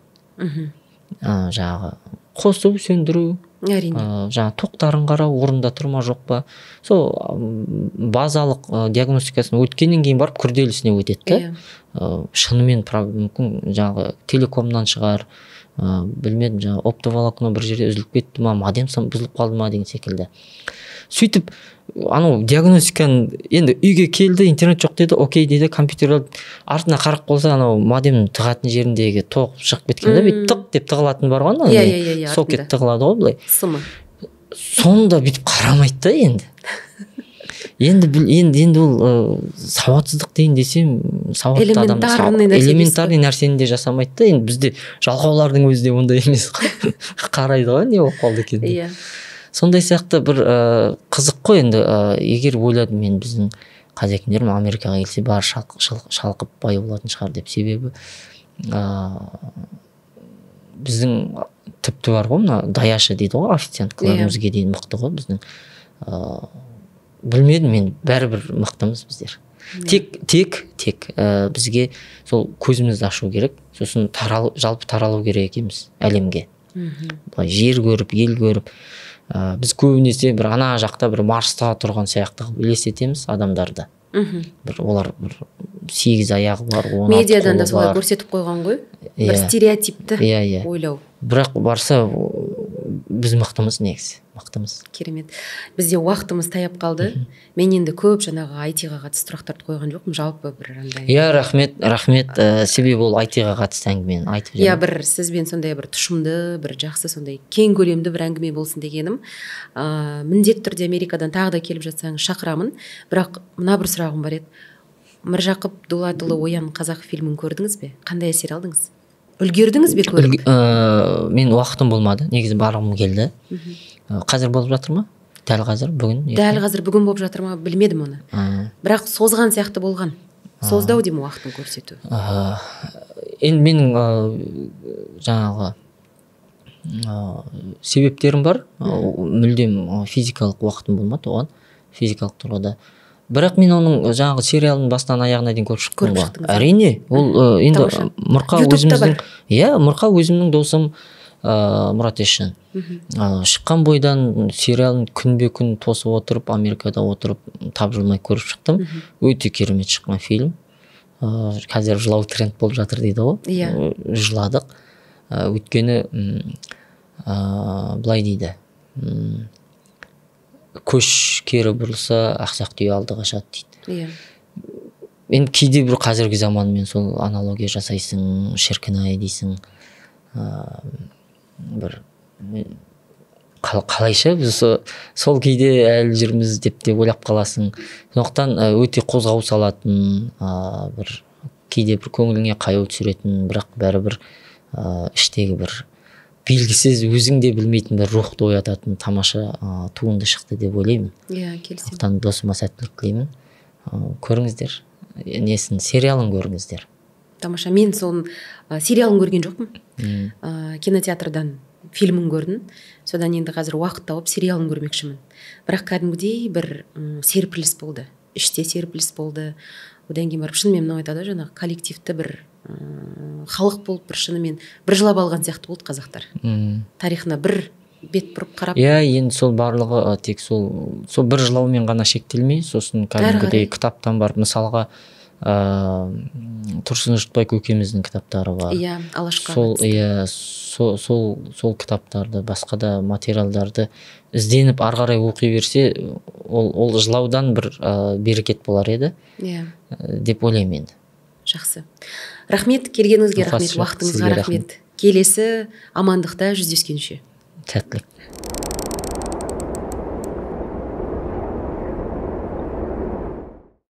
Жаңағы қосу, сөндіру, жаңа тоқтарын қарау, орында тұр ма жоқ па. Сол базалық диагностикасын өткеннен кейін барып күрделісіне өтеді. Шынымен мүмкін жаңағы телекомнан шығар, білмедім, жаңағы оптоволокно бір жерде үзіліп кетті ма, модем бұзылып қалды ма деген секілді. Сөйтіп анау диагностиканы енді үйге келді, интернет жоқ деді, окей деді, компьютер артына қарап қалса, анау модемнің тығатын жеріндегі тоқ шығып кеткен да, бүйтіп тық деп тығылатын бар ғой, сокет тығылады ғой былай. Сонда бүйтіп қарамайды да енді. Енді ол сауатсыздық дейін десем, сауатты адам элементарный нәрсені де жасамайды да. Енді бізде жалқаулардың өзі де ондай емес, қарайды ғой, не болып қалды екен. Сондай сияқты бір қызық қой. Енді егер ойладым мен біздің қазекіндерім Америкаға келсе бар шалқып бай болатын шығар деп. Себебі біздің тіпті бар ғой, мына даяшы дейді ғой, официанткаларымызге дейін мықты ғой біздің. Білмедім мен, бәрібір мықтымыз біздер. Тек бізге сол көзімізді ашу керек, сосын жалпы таралу керек екенбіз әлемге. Жер көріп, ел көріп. Біз көбінесе бір ана жақта бір Марста тұрған сияқты елестетеміз адамдарды. Олар 8 аяғы бар, 16 қолы бар. Медиадан да солай көрсетіп қойған ғой. Бір стереотипті ойлау. Бірақ барса біз мықтымыз негізі. Керемет. Бізде уақытымыз таяп қалды. Мен енді көп жаңағы IT-ға қатысты сұрақтарды қойған жоқпын, жалпы бір андай. Рахмет. Себебі ол IT-ға қатысты әңгімені айтып жүрмін. Бір сізбен сондай бір тұшымды, бір жақсы сондай кең көлемді бір әңгіме болсын дегенім. Міндетті түрде Америкадан тағы да келіп жатсаңыз шақырамын. Бірақ мына бір сұрағым бар еді. Міржақып Дулатұлы Оян қазақ фильмін көрдіңіз бе? Қандай әсер алдыңыз? Үлгердіңіз бе көріп? Мен уақытым болмады, негізі барғым келді. Қазір болып жатыр ма? Дәл қазір бүгін болып жатыр ма? Білмедім оны. Бірақ созған сияқты болған. Создау деймін уақытын көрсету. Енді менің жаңағы себептерім бар. Мүлдем физикалық уақытым болмады оған, физикалық тұрғыда. Бірақ мен оның жаңағы сериалын бастан аяғына дейін көріп шықтым ғой. Әрине, ол енді Мұрқа өзімнің досым Мұрат Есшин. Шыққан бойдан сериалын күнбе-күн тосып отырып, Америкада отырып, тапжылмай көріп шықтым. Өте керемет шыққан фильм. Қазір жылау тренд болып жатыр дейді ғой. Жыладық. Өйткені былай дейді. Көш кері бұрылса, ақсақ түйе алды қашады дейді. енді кейде бір қазіргі заманмен сол аналогия жасайсың, шіркін-ай дейсің, бір қалайша біз сол кейде әлі жүрміз деп те ойлап қаласың. Сондықтан өте қозғау салатын, бір кейде бір көңіліңе қаяу түсіретін, бірақ бәрібір іштегі бір белгісіз, өзің де білмейтін бір рухты оятатын тамаша туынды шықты деп ойлаймын. Келісемін. Сондықтан досыма сәттілік тілеймін. Көріңіздер, несін, сериалын көріңіздер. Тамаша. Мен соның сериалын көрген жоқпын. Кинотеатрдан фильмін көрдім. Содан енді қазір уақыт тауып сериалын көрмекшімін. Бірақ кәдімгідей бір серпіліс болды. Іште серпіліс болды. Одан кейін барып шынымен мынау айтады жаңағы коллективті бір халық болып бір шынымен бір жылап алған сияқты болды қазақтар. Тарихына бір бет бұрып қарап. Енді сол барлығы тек сол бір жылаумен ғана шектелмей, сосын кәдімгідей кітаптан барып, мысалға Тұрсын Жұртбай көкеміздің кітаптары бар. Алашқа. Сол кітаптарды, басқа да материалдарды ізденіп ары қарай оқи берсе, ол жылаудан бір берекет болар еді. Деп ойлаймын енді. Жақсы. Рахмет, келгеніңізге рахмет, уақытыңызға рахмет. Келесі амандықта жүздескенше. Сәттілік.